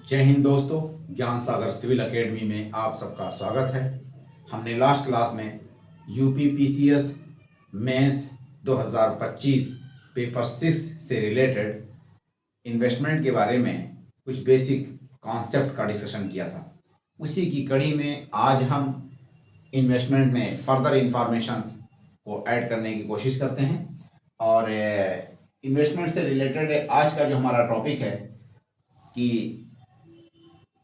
जय हिंद दोस्तों, ज्ञान सागर सिविल एकेडमी में आप सबका स्वागत है। हमने लास्ट क्लास में यूपी पीसीएस मेंस 2025 पेपर 6 से रिलेटेड इन्वेस्टमेंट के बारे में कुछ बेसिक कॉन्सेप्ट का डिस्कशन किया था। उसी की कड़ी में आज हम इन्वेस्टमेंट में फर्दर इंफॉर्मेशंस को ऐड करने की कोशिश करते हैं। और इन्वेस्टमेंट से रिलेटेड आज का जो हमारा टॉपिक है कि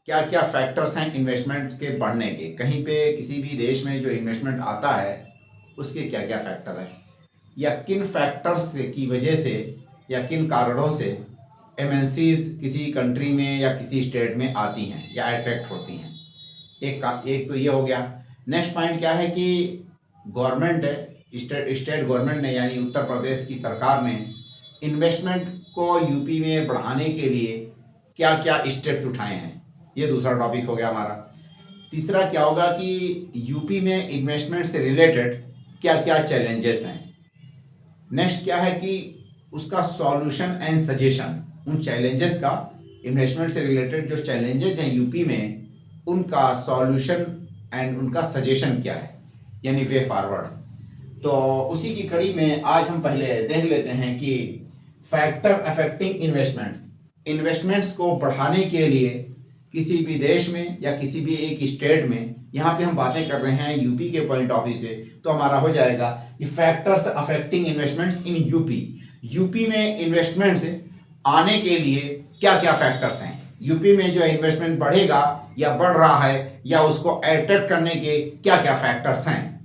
क्या क्या फैक्टर्स हैं इन्वेस्टमेंट के बढ़ने के। कहीं पे किसी भी देश में जो इन्वेस्टमेंट आता है उसके क्या क्या फैक्टर हैं, या किन फैक्टर्स की वजह से या किन कारणों से एमएनसीज किसी कंट्री में या किसी स्टेट में आती हैं या अट्रैक्ट होती हैं। एक तो ये हो गया। नेक्स्ट पॉइंट क्या है कि गवर्नमेंट स्टेट गवर्नमेंट ने यानी उत्तर प्रदेश की सरकार ने इन्वेस्टमेंट को यूपी में बढ़ाने के लिए क्या क्या स्टेप्स उठाए हैं। ये दूसरा टॉपिक हो गया हमारा। तीसरा क्या होगा कि यूपी में इन्वेस्टमेंट से रिलेटेड क्या क्या चैलेंजेस हैं। नेक्स्ट क्या है कि उसका सॉल्यूशन एंड सजेशन, उन चैलेंजेस का, इन्वेस्टमेंट से रिलेटेड जो चैलेंजेस हैं यूपी में, उनका सॉल्यूशन एंड उनका सजेशन क्या है, यानी वे फॉरवर्ड। तो उसी की कड़ी में आज हम पहले देख लेते हैं कि फैक्टर अफेक्टिंग इन्वेस्टमेंट्स को बढ़ाने के लिए किसी भी देश में या किसी भी एक स्टेट में, यहाँ पे हम बातें कर रहे हैं यूपी के पॉइंट ऑफ व्यू से, तो हमारा हो जाएगा कि factors affecting investments in UP में इन्वेस्टमेंट्स आने के लिए क्या क्या फैक्टर्स हैं। यूपी में जो इन्वेस्टमेंट बढ़ेगा या बढ़ रहा है या उसको अट्रैक्ट करने के क्या क्या फैक्टर्स हैं,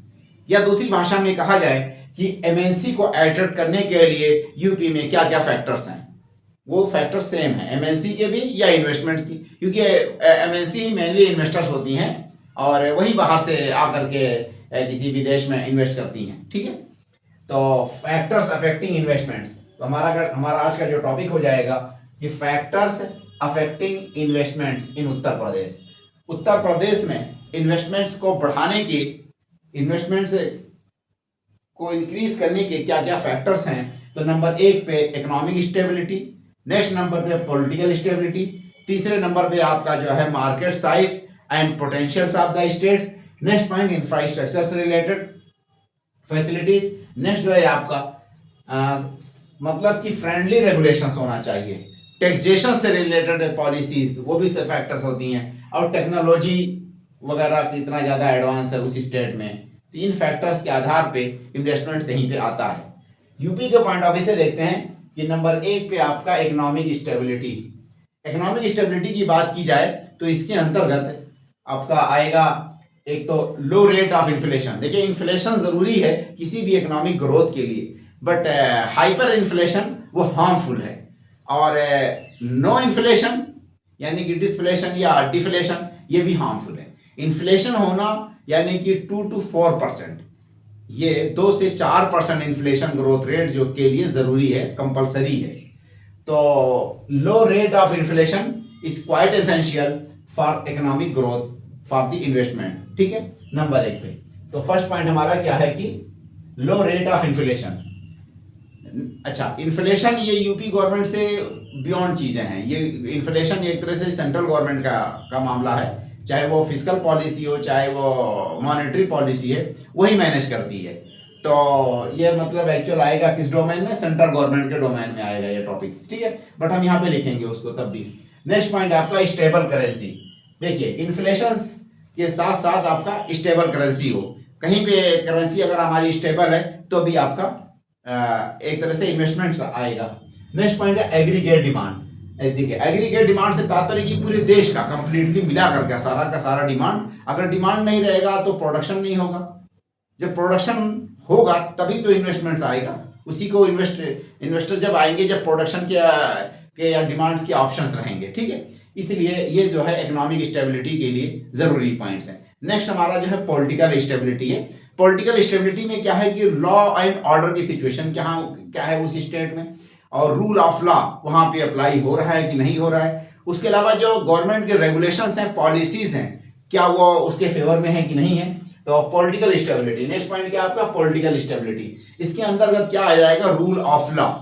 या दूसरी भाषा में कहा जाए कि एमएनसी को अट्रैक्ट करने के लिए यूपी में क्या क्या फैक्टर्स हैं। वो फैक्टर सेम है एमएनसी के भी या इन्वेस्टमेंट्स की, क्योंकि एमएनसी ही मेनली इन्वेस्टर्स होती हैं और वही बाहर से आकर के किसी भी देश में इन्वेस्ट करती हैं। ठीक है, तो फैक्टर्स अफेक्टिंग इन्वेस्टमेंट्स, तो हमारा आज का जो टॉपिक हो जाएगा कि factors affecting investments in Uttar Pradesh में इन्वेस्टमेंट्स को बढ़ाने के, इन्वेस्टमेंट्स को इंक्रीज करने के क्या क्या फैक्टर्स हैं। तो नंबर 1 पे इकोनॉमिक स्टेबिलिटी, नेक्स्ट नंबर पे पॉलिटिकल स्टेबिलिटी, तीसरे नंबर पे आपका जो है market size and potentials of the states, next point infrastructure से रिलेटेड फैसिलिटीज, नेक्स्ट जो है आपका मतलब कि फ्रेंडली रेगुलेशंस होना चाहिए, टैक्सेशन से रिलेटेड पॉलिसीज वो भी फैक्टर्स होती हैं, और टेक्नोलॉजी वगैरह कितना ज़्यादा एडवांस है उस स्टेट में। तो इन फैक्टर्स के आधार पे इन्वेस्टमेंट कहीं पे आता है। यूपी के पॉइंट ऑफ व्यू से देखते हैं कि नंबर 1 पे आपका इकोनॉमिक स्टेबिलिटी की बात की जाए तो इसके अंतर्गत आपका आएगा एक तो लो रेट ऑफ इन्फ्लेशन। देखिए, इन्फ्लेशन जरूरी है किसी भी इकोनॉमिक ग्रोथ के लिए, बट हाइपर इन्फ्लेशन वो हार्मफुल है, और नो इन्फ्लेशन यानी कि डिस्फ्लेशन या डिफ्लेशन ये भी हार्मफुल है। इन्फ्लेशन होना यानी कि 2 to 4%, ये 2 से 4% इन्फ्लेशन ग्रोथ रेट जो के लिए ज़रूरी है, कंपलसरी है। तो low rate of inflation is quite essential for economic growth for the investment. ठीक है, नंबर 1 पे। तो फर्स्ट पॉइंट हमारा क्या है कि लो रेट ऑफ इन्फ्लेशन। अच्छा, इन्फ्लेशन ये यूपी गवर्नमेंट से बियॉन्ड चीज़ें हैं। ये इन्फ्लेशन एक तरह से सेंट्रल गवर्नमेंट का मामला है, चाहे वो फिस्कल पॉलिसी हो चाहे वो मॉनेटरी पॉलिसी है, वही मैनेज करती है। तो ये मतलब एक्चुअल आएगा किस डोमेन में, सेंट्रल गवर्नमेंट के डोमेन में आएगा ये टॉपिक्स। ठीक है, बट हम यहाँ पे लिखेंगे उसको तब भी। नेक्स्ट पॉइंट आपका स्टेबल करेंसी। देखिए, इन्फ्लेशन के साथ साथ आपका स्टेबल करेंसी हो, कहीं पे करेंसी अगर हमारी स्टेबल है तो भी आपका एक तरह से इन्वेस्टमेंट आएगा। नेक्स्ट पॉइंट है एग्रीगेट डिमांड। देखिए, एग्रीगेट डिमांड से तात्पर्य कि पूरे देश का कंप्लीटली मिला करके सारा का सारा डिमांड। अगर डिमांड नहीं रहेगा तो प्रोडक्शन नहीं होगा, जब प्रोडक्शन होगा तभी तो इन्वेस्टमेंट्स आएगा। उसी को इन्वेस्टर जब आएंगे जब प्रोडक्शन के या डिमांड्स के ऑप्शंस रहेंगे। ठीक है, इसलिए ये जो है इकोनॉमिक स्टेबिलिटी के लिए ज़रूरी पॉइंट्स हैं। नेक्स्ट हमारा जो है पॉलिटिकल स्टेबिलिटी है। पॉलिटिकल स्टेबिलिटी में क्या है कि लॉ एंड ऑर्डर की सिचुएशन क्या है उस स्टेट में, और रूल ऑफ लॉ वहाँ पे अप्लाई हो रहा है कि नहीं हो रहा है। उसके अलावा जो गवर्नमेंट के रेगुलेशंस हैं, पॉलिसीज हैं, क्या वो उसके फेवर में है कि नहीं है। तो पॉलिटिकल स्टेबिलिटी, नेक्स्ट पॉइंट क्या आपका पॉलिटिकल स्टेबिलिटी। इसके अंतर्गत क्या आ जाएगा, rule of law,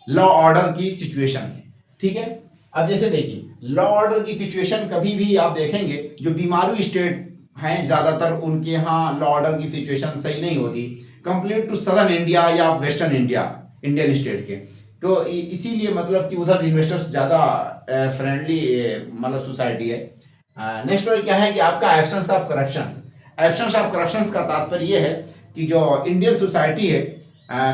law order की सिचुएशन। ठीक है, अब जैसे देखिए लॉ ऑर्डर की सिचुएशन कभी भी आप देखेंगे जो बीमारू स्टेट हैं ज़्यादातर उनके यहाँ लॉ ऑर्डर की सिचुएशन सही नहीं होती कंप्लीट टू सदर्न इंडिया या वेस्टर्न इंडिया इंडियन स्टेट के। तो इसीलिए मतलब कि उधर इन्वेस्टर्स ज़्यादा फ्रेंडली मतलब सोसाइटी है। नेक्स्ट और क्या है कि आपका absence of corruptions. Absence of corruptions का तात्पर्य ये है कि जो इंडियन सोसाइटी है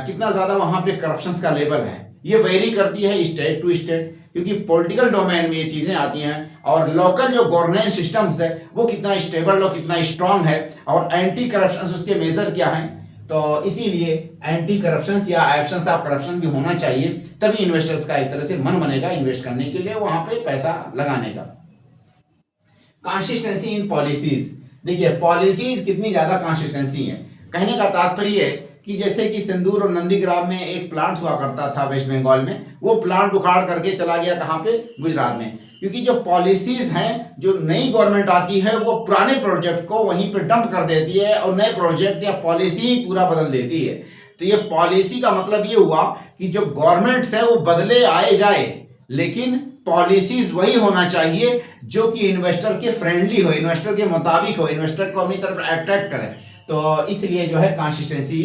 कितना ज़्यादा वहाँ पे करप्शंस का लेवल है ये वेरी करती है स्टेट टू स्टेट, क्योंकि पॉलिटिकल डोमेन में ये चीज़ें आती हैं और लोकल जो गवर्नेंस सिस्टम्स है वो कितना स्टेबल और कितना स्ट्रांग है और एंटी करप्शन उसके मेजर क्या हैं। तो इसीलिए एंटी करप्शन या एब्सेंस ऑफ करप्शन भी होना चाहिए, तभी इन्वेस्टर्स का एक तरह से मन बनेगा इन्वेस्ट करने के लिए, वहां पे पैसा लगाने का। Consistency in policies. देखिए पॉलिसीज कितनी ज्यादा कंसिस्टेंसी है, कहने का तात्पर्य है कि जैसे कि सिंदूर और नंदीग्राम में एक प्लांट हुआ करता था वेस्ट बंगाल में, वो प्लांट उखाड़ करके चला गया कहाँ पे, गुजरात में, क्योंकि जो पॉलिसीज हैं जो नई गवर्नमेंट आती है वो पुराने प्रोजेक्ट को वहीं पे डंप कर देती है और नए प्रोजेक्ट या पॉलिसी पूरा बदल देती है। तो ये पॉलिसी का मतलब ये हुआ कि जो गवर्नमेंट्स है वो बदले आए जाए लेकिन पॉलिसीज वही होना चाहिए जो कि इन्वेस्टर के फ्रेंडली हो, इन्वेस्टर के मुताबिक हो, इन्वेस्टर को अपनी तरफ अट्रैक्ट करे। तो इसलिए जो है कंसिस्टेंसी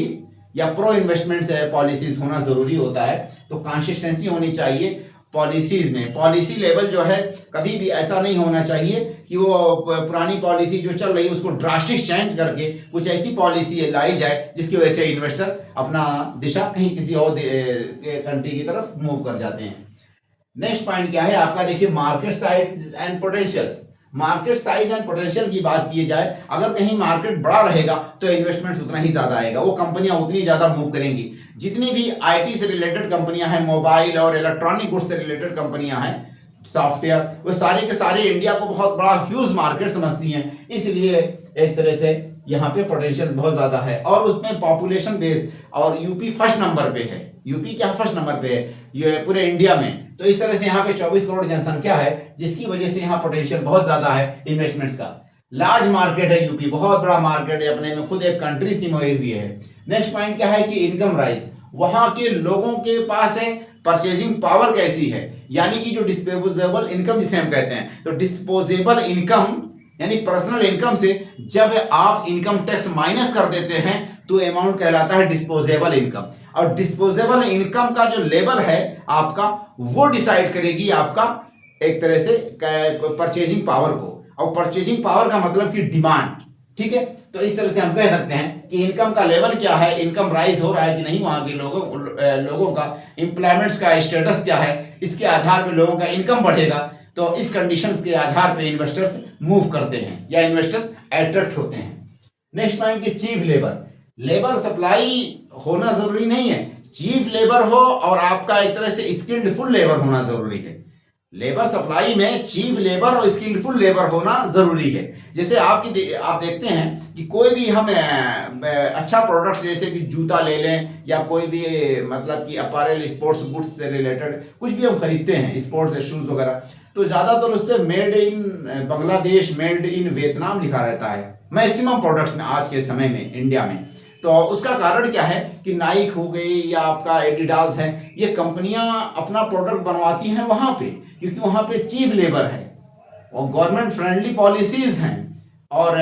या प्रो इन्वेस्टमेंट से पॉलिसीज होना जरूरी होता है। तो कंसिस्टेंसी होनी चाहिए पॉलिसीज में। पॉलिसी लेवल जो है कभी भी ऐसा नहीं होना चाहिए कि वो पुरानी पॉलिसी जो चल रही है उसको ड्रास्टिक चेंज करके कुछ ऐसी पॉलिसी लाई जाए जिसकी वजह से इन्वेस्टर अपना दिशा कहीं किसी और कंट्री की तरफ मूव कर जाते हैं। नेक्स्ट पॉइंट क्या है आपका, देखिए market size and potential. Market size and potential की बात की जाए, अगर कहीं मार्केट बड़ा रहेगा तो इन्वेस्टमेंट उतना ही ज्यादा आएगा, वो कंपनियां उतनी ज्यादा मूव करेंगी। जितनी भी आईटी से रिलेटेड कंपनियां हैं, मोबाइल और इलेक्ट्रॉनिक गुड्स से रिलेटेड कंपनियां हैं, सॉफ्टवेयर, वो सारे के सारे इंडिया को बहुत बड़ा ह्यूज मार्केट समझती हैं, इसलिए एक तरह से यहाँ पे पोटेंशियल बहुत ज्यादा है। और उसमें पॉपुलेशन बेस और यूपी फर्स्ट नंबर पे है, यूपी क्या फर्स्ट नंबर पे है ये पूरे इंडिया में। तो इस तरह से यहाँ पे 24 करोड़ जनसंख्या है जिसकी वजह से यहाँ पोटेंशियल बहुत ज्यादा है इन्वेस्टमेंट्स का। लार्ज मार्केट है यूपी, बहुत बड़ा मार्केट है, अपने में खुद एक कंट्री सी मोई हुई है। नेक्स्ट पॉइंट क्या है कि इनकम राइज, वहां के लोगों के पास है परचेजिंग पावर कैसी है, यानी कि जो डिस्पोजेबल इनकम जिसे हम कहते हैं, तो डिस्पोजेबल इनकम यानी पर्सनल इनकम से जब आप इनकम टैक्स माइनस कर देते हैं तो अमाउंट कहलाता है डिस्पोजेबल इनकम। और डिस्पोजेबल इनकम का जो लेवल है आपका वो डिसाइड करेगी आपका एक तरह से परचेजिंग पावर को, और परचेजिंग पावर का मतलब कि डिमांड, ठीक है। तो इस तरह से हम कह सकते हैं कि इनकम का लेवल क्या है, इनकम राइज हो रहा है कि नहीं, वहां के लोगों का एम्प्लॉयमेंट्स का स्टेटस क्या है, इसके आधार पर लोगों का इनकम बढ़ेगा। तो इस कंडीशंस के आधार पर इन्वेस्टर्स मूव करते हैं या इन्वेस्टर अट्रैक्ट होते हैं। नेक्स्ट पॉइंट की चीफ लेबर। लेबर सप्लाई होना जरूरी नहीं है, चीफ लेबर हो और आपका एक तरह से स्किल्डफुल लेबर होना जरूरी है। लेबर सप्लाई में चीफ लेबर और स्किल्डफुल लेबर होना जरूरी है। जैसे आप देखते हैं कि कोई भी हम अच्छा प्रोडक्ट जैसे कि जूता ले लें या कोई भी मतलब कि अपैरल स्पोर्ट्स गुड्स से रिलेटेड कुछ भी हम खरीदते हैं, स्पोर्ट्स शूज वगैरह, तो ज़्यादातर उस पर made in Bangladesh, made in Vietnam लिखा रहता है मैक्सिमम प्रोडक्ट्स में आज के समय में इंडिया में। तो उसका कारण क्या है कि नाइक हो गई या आपका एडिडास है, ये कंपनियां अपना प्रोडक्ट बनवाती हैं वहां पे क्योंकि वहां पे चीफ लेबर है और गवर्नमेंट फ्रेंडली पॉलिसीज हैं और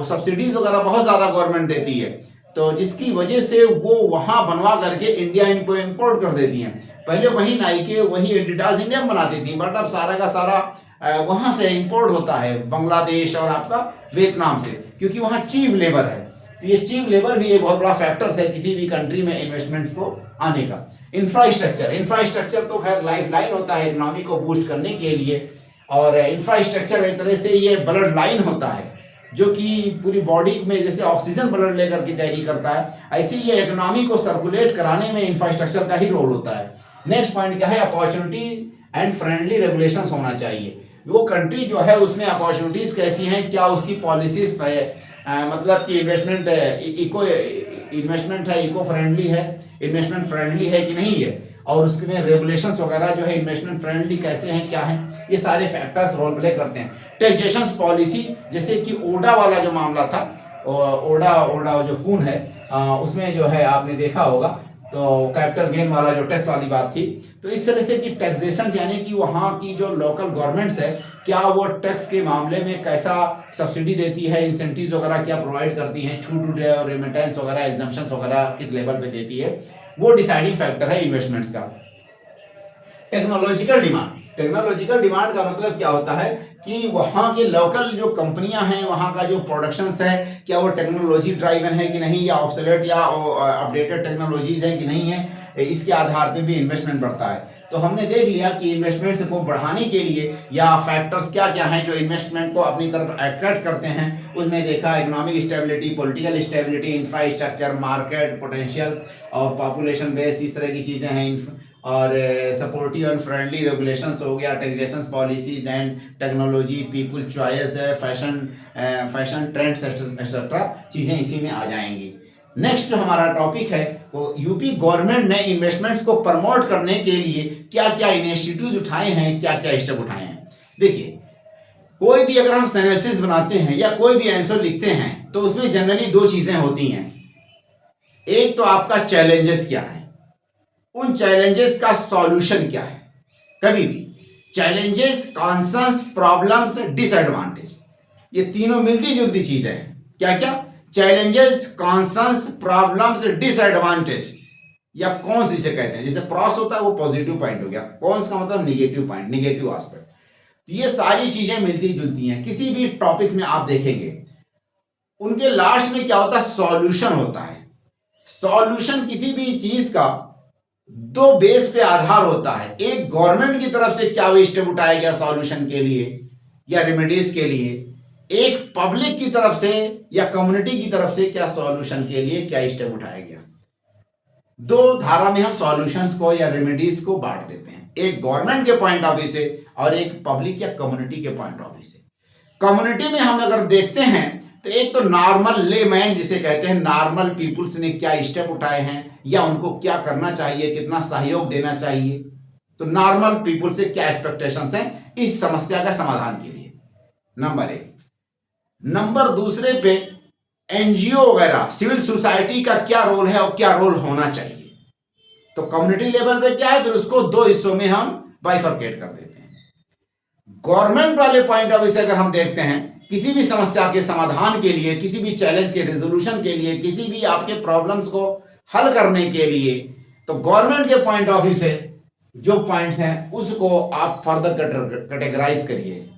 सब्सिडीज वगैरह बहुत ज़्यादा गवर्नमेंट देती है, तो जिसकी वजह से वो वहां बनवा करके इंडिया इनको इंपोर्ट कर देती हैं। पहले वही नाइके वही एडिडास इंडिया में बनाती थी, बट अब सारा का सारा वहां से इंपोर्ट होता है बांग्लादेश और आपका वियतनाम से, क्योंकि वहां चीफ लेबर है। तो ये चीफ लेबर भी एक बहुत बड़ा फैक्टर है किसी भी कंट्री में इन्वेस्टमेंट्स को आने का। इंफ्रास्ट्रक्चर तो खैर लाइफ लाइन होता है इकोनॉमी को बूस्ट करने के लिए, और इंफ्रास्ट्रक्चर एक तरह से ये ब्लड लाइन होता है जो कि पूरी बॉडी में जैसे ऑक्सीजन ब्लड लेकर के कैरी करता है, ऐसे ये इकोनॉमी को सर्कुलेट कराने में इंफ्रास्ट्रक्चर का ही रोल होता है। नेक्स्ट पॉइंट क्या है, अपॉर्चुनिटी एंड फ्रेंडली रेगुलेशंस होना चाहिए। वो कंट्री जो है उसमें अपॉर्चुनिटीज कैसी हैं, क्या उसकी पॉलिसी मतलब कि इन्वेस्टमेंट है इको फ्रेंडली है, इन्वेस्टमेंट फ्रेंडली है कि नहीं है, और उसमें रेगुलेशंस वगैरह जो है इन्वेस्टमेंट फ्रेंडली कैसे हैं क्या है, ये सारे फैक्टर्स रोल प्ले करते हैं। टैक्सेशन पॉलिसी, जैसे कि ओडा वाला जो मामला था, ओडा जो फोन है उसमें जो है आपने देखा होगा तो कैपिटल गेन वाला जो टैक्स वाली बात थी, तो इस तरह से कि टैक्सेशन यानी कि वहाँ की जो लोकल गवर्नमेंट्स है क्या वो टैक्स के मामले में कैसा सब्सिडी देती है, इंसेंटिव्स वगैरह क्या प्रोवाइड करती हैं, छूट रिमिटेंस वगैरह एग्जम्पशंस वगैरह किस लेवल पे देती है, वो डिसाइडिंग फैक्टर है इन्वेस्टमेंट्स का। टेक्नोलॉजिकल डिमांड का मतलब क्या होता है कि वहाँ के लोकल जो कंपनियां हैं, वहाँ का जो प्रोडक्शंस है क्या वो टेक्नोलॉजी ड्राइवन है कि नहीं, या ऑब्सोलेट या अपडेटेड टेक्नोलॉजीज है कि नहीं है, इसके आधार पे भी इन्वेस्टमेंट बढ़ता है। तो हमने देख लिया कि इन्वेस्टमेंट्स को बढ़ाने के लिए या फैक्टर्स क्या क्या हैं जो इन्वेस्टमेंट को अपनी तरफ अट्रैक्ट करते हैं। उसमें देखा economic stability, political stability, infrastructure, market potential और पॉपुलेशन बेस, इस तरह की चीज़ें हैं। और सपोर्टिव एंड फ्रेंडली रेगुलेशंस हो गया, taxation policies and technology, people choice, fashion trends etcetera चीज़ें इसी में आ जाएंगी। नेक्स्ट जो हमारा टॉपिक है वो यूपी गवर्नमेंट ने इन्वेस्टमेंट्स को प्रमोट करने के लिए क्या क्या इनिशिएटिव्स उठाए हैं, क्या क्या स्टेप उठाए हैं। देखिए, कोई भी अगर हम सिनॉप्सिस बनाते हैं या कोई भी आंसर लिखते हैं तो उसमें जनरली दो चीज़ें होती हैं। एक तो आपका चैलेंजेस क्या है, उन चैलेंजेस का सॉल्यूशन क्या है। कभी भी चैलेंजेस, कॉन्सर्न्स, प्रॉब्लम्स, डिसएडवांटेज, ये तीनों मिलती जुलती चीजें हैं। क्या क्या? चैलेंजेस, कॉन्सर्न्स, प्रॉब्लम्स, डिसएडवांटेज, या कॉन्स जिसे कहते हैं। जैसे प्रॉस होता है वो पॉजिटिव पॉइंट हो गया, कॉन्स का मतलब निगेटिव पॉइंट, निगेटिव एस्पेक्ट। तो ये सारी चीजें मिलती जुलती हैं। किसी भी टॉपिक्स में आप देखेंगे उनके लास्ट में क्या होता है, सॉल्यूशन होता है। सॉल्यूशन किसी भी चीज का दो बेस पे आधार होता है। एक गवर्नमेंट की तरफ से क्या वो स्टेप उठाया गया सॉल्यूशन के लिए या रेमेडीज के लिए, एक पब्लिक की तरफ से या कम्युनिटी की तरफ से क्या सॉल्यूशन के लिए क्या स्टेप उठाया गया। दो धारा में हम सॉल्यूशंस को या रेमेडीज को बांट देते हैं, एक गवर्नमेंट के पॉइंट ऑफ व्यू से और एक पब्लिक या कम्युनिटी के पॉइंट ऑफ व्यू से। कम्युनिटी में हम अगर देखते हैं तो एक तो नॉर्मल लेमैन जिसे कहते हैं, नॉर्मल पीपुल्स ने क्या स्टेप उठाए हैं या उनको क्या करना चाहिए, कितना सहयोग देना चाहिए। तो नॉर्मल पीपुल से क्या एक्सपेक्टेशंस हैं इस समस्या का समाधान के लिए, नंबर एक। नंबर दूसरे पे एनजीओ वगैरह, सिविल सोसाइटी का क्या रोल है और क्या रोल होना चाहिए। तो कम्युनिटी लेवल पे क्या है, फिर उसको दो हिस्सों में हम बाइफरकेट कर देते हैं। गवर्नमेंट वाले पॉइंट ऑफ व्यू से अगर हम देखते हैं किसी भी समस्या के समाधान के लिए, किसी भी चैलेंज के रेजोल्यूशन के लिए, किसी भी आपके प्रॉब्लम्स को हल करने के लिए, तो गवर्नमेंट के पॉइंट ऑफ व्यू से जो पॉइंट्स हैं उसको आप फर्दर कैटेगराइज करिए।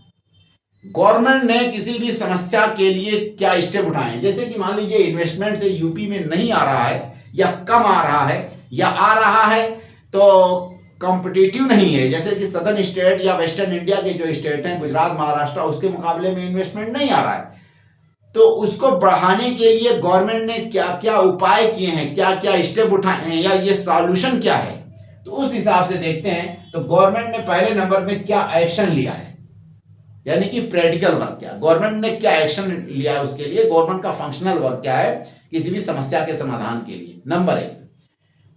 गवर्नमेंट ने किसी भी समस्या के लिए क्या स्टेप उठाए, जैसे कि मान लीजिए इन्वेस्टमेंट से यूपी में नहीं आ रहा है या कम आ रहा है या आ रहा है तो कॉम्पिटिटिव नहीं है, जैसे कि सदर्न स्टेट या वेस्टर्न इंडिया के जो स्टेट हैं, गुजरात, महाराष्ट्र, उसके मुकाबले में इन्वेस्टमेंट नहीं आ रहा है, तो उसको बढ़ाने के लिए गवर्नमेंट ने क्या क्या उपाय किए हैं, क्या क्या स्टेप उठाए हैं या ये सॉल्यूशन क्या है। तो उस हिसाब से देखते हैं तो गवर्नमेंट ने पहले नंबर में क्या एक्शन लिया है, यानी कि प्रैक्टिकल वर्क क्या, गवर्नमेंट ने क्या एक्शन लिया है, उसके लिए गवर्नमेंट का फंक्शनल वर्क क्या है किसी भी समस्या के समाधान के लिए, नंबर एक।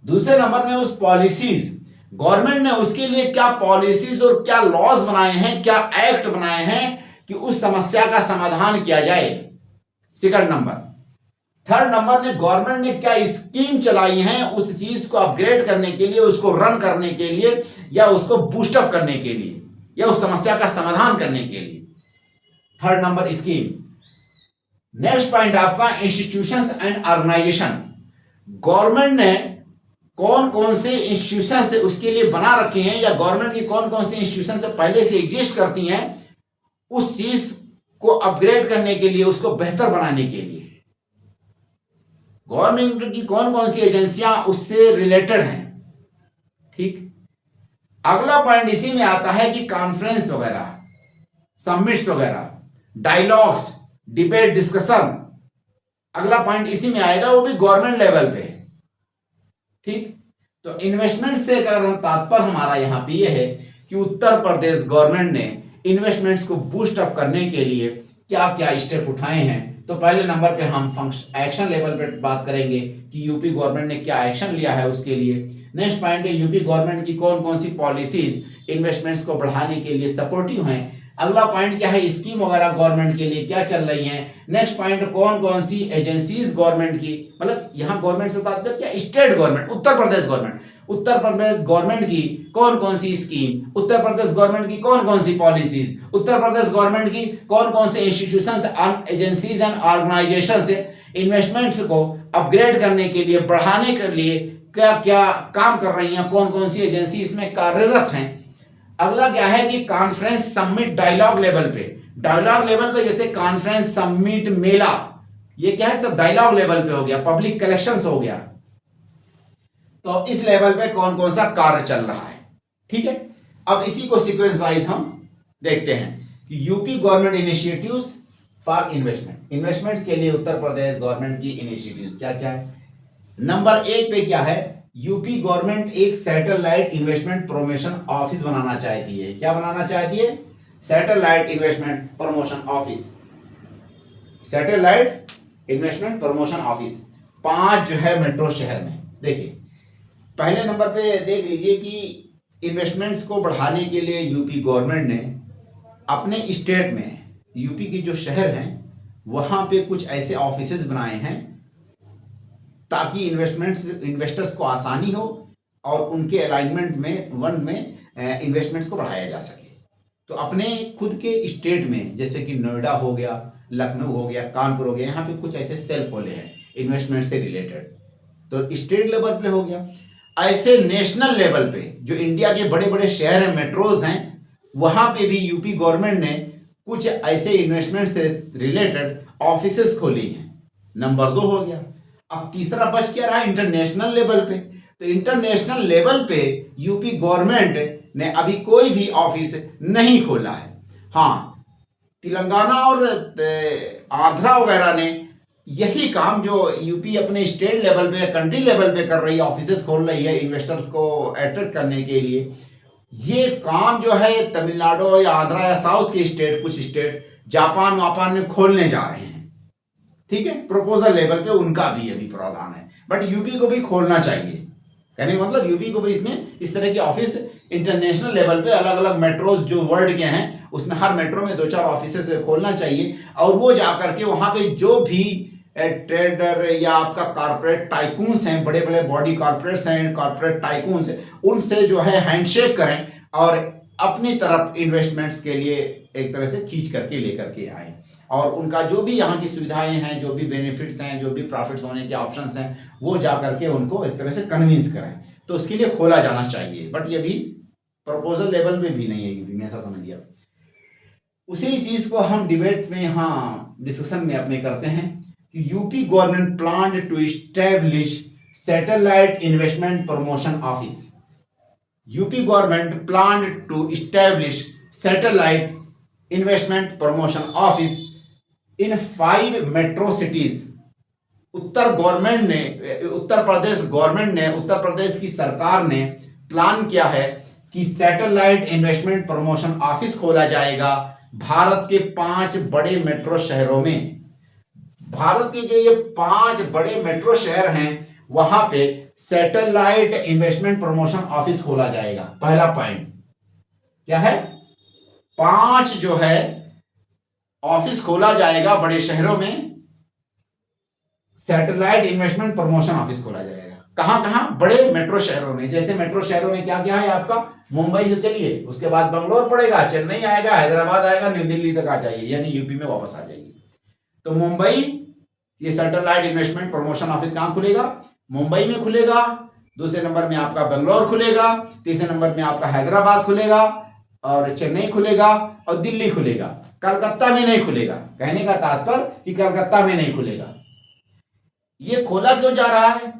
दूसरे नंबर में उस पॉलिसीज, गवर्नमेंट ने उसके लिए क्या पॉलिसीज और क्या लॉज बनाए हैं, क्या एक्ट बनाए हैं कि उस समस्या का समाधान किया जाए, सेकंड नंबर। थर्ड नंबर में गवर्नमेंट ने क्या स्कीम चलाई है उस चीज को अपग्रेड करने के लिए, उसको रन करने के लिए या उसको बूस्टअप करने के लिए या उस समस्या का समाधान करने के लिए, third number scheme. Next point आपका इंस्टीट्यूशंस एंड ऑर्गेनाइजेशन, गवर्नमेंट ने कौन कौन से इंस्टीट्यूशन से उसके लिए बना रखे हैं या गवर्नमेंट की कौन कौन सी इंस्टीट्यूशन से पहले से एग्जिस्ट करती हैं उस चीज को अपग्रेड करने के लिए, उसको बेहतर बनाने के लिए। गवर्नमेंट की कौन कौन सी एजेंसियां उससे रिलेटेड हैं, ठीक। अगला पॉइंट इसी में आता है कि कॉन्फ्रेंस वगैरह, समिट्स वगैरह, डायलॉग्स, डिबेट, डिस्कशन, अगला पॉइंट इसी में आएगा, वो भी गवर्नमेंट लेवल पे, ठीक। तो इन्वेस्टमेंट से अगर तात्पर्य हमारा यहाँ पे ये है कि उत्तर प्रदेश गवर्नमेंट ने इन्वेस्टमेंट्स को बूस्ट अप करने के लिए क्या क्या स्टेप उठाए हैं। तो पहले नंबर पे हम एक्शन लेवल पे बात करेंगे कि यूपी गवर्नमेंट ने क्या एक्शन लिया है उसके लिए। नेक्स्ट पॉइंट है यूपी गवर्नमेंट की कौन कौन सी पॉलिसीज इन्वेस्टमेंट्स को बढ़ाने के लिए सपोर्टिव हैं। अगला पॉइंट क्या है, स्कीम वगैरह गवर्नमेंट के लिए क्या चल रही है। नेक्स्ट पॉइंट, कौन कौन सी एजेंसीज गवर्नमेंट की, मतलब यहाँ गवर्नमेंट से तात्पर्य क्या, स्टेट गवर्नमेंट, उत्तर प्रदेश गवर्नमेंट, उत्तर प्रदेश गवर्नमेंट की कौन कौन सी स्कीम, उत्तर प्रदेश गवर्नमेंट की कौन कौन सी पॉलिसीज, उत्तर प्रदेश गवर्नमेंट की कौन कौन से institutions, agencies and organisations investments को अपग्रेड करने के लिए, बढ़ाने के लिए क्या क्या काम कर रही हैं, कौन कौन सी एजेंसी इसमें कार्यरत हैं। अगला क्या है कि कॉन्फ्रेंस समिट डायलॉग लेवल पे, डायलॉग लेवल पे जैसे कॉन्फ्रेंस समिट मेला, ये क्या है, सब डायलॉग लेवल पे हो गया, पब्लिक कलेक्शंस हो गया। तो इस लेवल पे कौन कौन सा कार्य चल रहा है, ठीक है। अब इसी को सीक्वेंस वाइज हम देखते हैं कि UP government initiatives for investment, investments के लिए उत्तर प्रदेश गवर्नमेंट की इनिशिएटिव्स क्या क्या है। नंबर 1 पे क्या है, यूपी गवर्नमेंट एक सैटेलाइट इन्वेस्टमेंट प्रमोशन ऑफिस बनाना चाहती है। क्या बनाना चाहती है, satellite investment promotion office, satellite investment promotion office 5 जो है मेट्रो शहर में। देखिए पहले नंबर पे देख लीजिए कि इन्वेस्टमेंट्स को बढ़ाने के लिए यूपी गवर्नमेंट ने अपने स्टेट में, यूपी के जो शहर हैं वहां पे कुछ ऐसे ऑफिसेज बनाए हैं ताकि इन्वेस्टर्स को आसानी हो और उनके अलाइनमेंट में वन में इन्वेस्टमेंट्स को बढ़ाया जा सके। तो अपने खुद के स्टेट में जैसे कि नोएडा हो गया, लखनऊ हो गया, कानपुर हो गया, यहाँ पे कुछ ऐसे सेल खोले हैं इन्वेस्टमेंट से रिलेटेड, तो स्टेट लेवल पे हो गया। ऐसे नेशनल लेवल पे जो इंडिया के बड़े बड़े शहर हैं, मेट्रोज हैं, वहां पे भी यूपी गवर्नमेंट ने कुछ ऐसे इन्वेस्टमेंट से रिलेटेड ऑफिसेस खोली हैं। नंबर 2 हो गया। अब तीसरा बच क्या रहा, इंटरनेशनल लेवल पे। तो इंटरनेशनल लेवल पे यूपी गवर्नमेंट ने अभी कोई भी ऑफिस नहीं खोला है। हाँ, तेलंगाना और आंध्रा वगैरह ने यही काम जो यूपी अपने स्टेट लेवल पे, कंट्री लेवल पे कर रही है, ऑफिसेस खोल रही है इन्वेस्टर को अट्रैक्ट करने के लिए, ये काम जो है तमिलनाडु या आंध्रा या साउथ के स्टेट, कुछ स्टेट जापान वापान में खोलने जा रहे हैं, ठीक है। प्रपोजल लेवल पे उनका भी अभी प्रावधान है, बट यूपी को भी खोलना चाहिए। कहने का मतलब यूपी को भी इसमें इस तरह के ऑफिस इंटरनेशनल लेवल पे, अलग अलग मेट्रोज जो वर्ल्ड के हैं उसमें हर मेट्रो में 2-4 ऑफिसेस खोलना चाहिए, और वो जाकर के वहां पे जो भी ट्रेडर या आपका कॉर्पोरेट टाइकून्स हैं, बड़े बड़े बॉडी कॉर्पोरेट्स हैं, कॉर्पोरेट टाइकून्स, उनसे जो है हैंडशेक करें और अपनी तरफ इन्वेस्टमेंट्स के लिए एक तरह से खींच करके लेकर के आए, और उनका जो भी यहाँ की सुविधाएं हैं, जो भी बेनिफिट्स हैं, जो भी प्रॉफिट्स होने के ऑप्शंस हैं, वो जा करके उनको एक तरह से कन्विंस करें। तो उसके लिए खोला जाना चाहिए, बट ये भी प्रपोजल लेवल पे भी नहीं है यूपी में, ऐसा समझिए। उसी चीज को हम डिबेट में, हाँ डिस्कशन में अपने करते हैं कि UP government plan to establish satellite investment promotion office, UP government plan to establish satellite investment promotion office in 5 metro cities. Uttar Pradesh government ने, उत्तर प्रदेश की सरकार ने प्लान किया है कि सैटेलाइट इन्वेस्टमेंट प्रमोशन ऑफिस खोला जाएगा भारत के 5 बड़े मेट्रो शहरों में। भारत के जो ये 5 बड़े मेट्रो शहर हैं वहां पे सैटेलाइट इन्वेस्टमेंट प्रमोशन ऑफिस खोला जाएगा। पहला पॉइंट क्या है, 5 जो है ऑफिस खोला जाएगा बड़े शहरों में, सैटेलाइट इन्वेस्टमेंट प्रमोशन ऑफिस खोला जाएगा। कहां कहां, बड़े मेट्रो शहरों में। जैसे मेट्रो शहरों में क्या क्या है आपका, मुंबई से चलिए, उसके बाद बंगलोर पड़ेगा, चेन्नई आएगा, हैदराबाद आएगा, न्यू दिल्ली तक आ जाइए, यानी यूपी में वापस आ जाइए। तो मुंबई, ये सैटेलाइट इन्वेस्टमेंट प्रमोशन ऑफिस कहां खुलेगा, मुंबई में खुलेगा। दूसरे नंबर में आपका बेंगलोर खुलेगा, तीसरे नंबर में आपका हैदराबाद खुलेगा, और चेन्नई खुलेगा, और दिल्ली खुलेगा। कलकत्ता में नहीं खुलेगा। कहने का तात्पर्य कि कलकत्ता में नहीं खुलेगा। ये खोला क्यों जा रहा है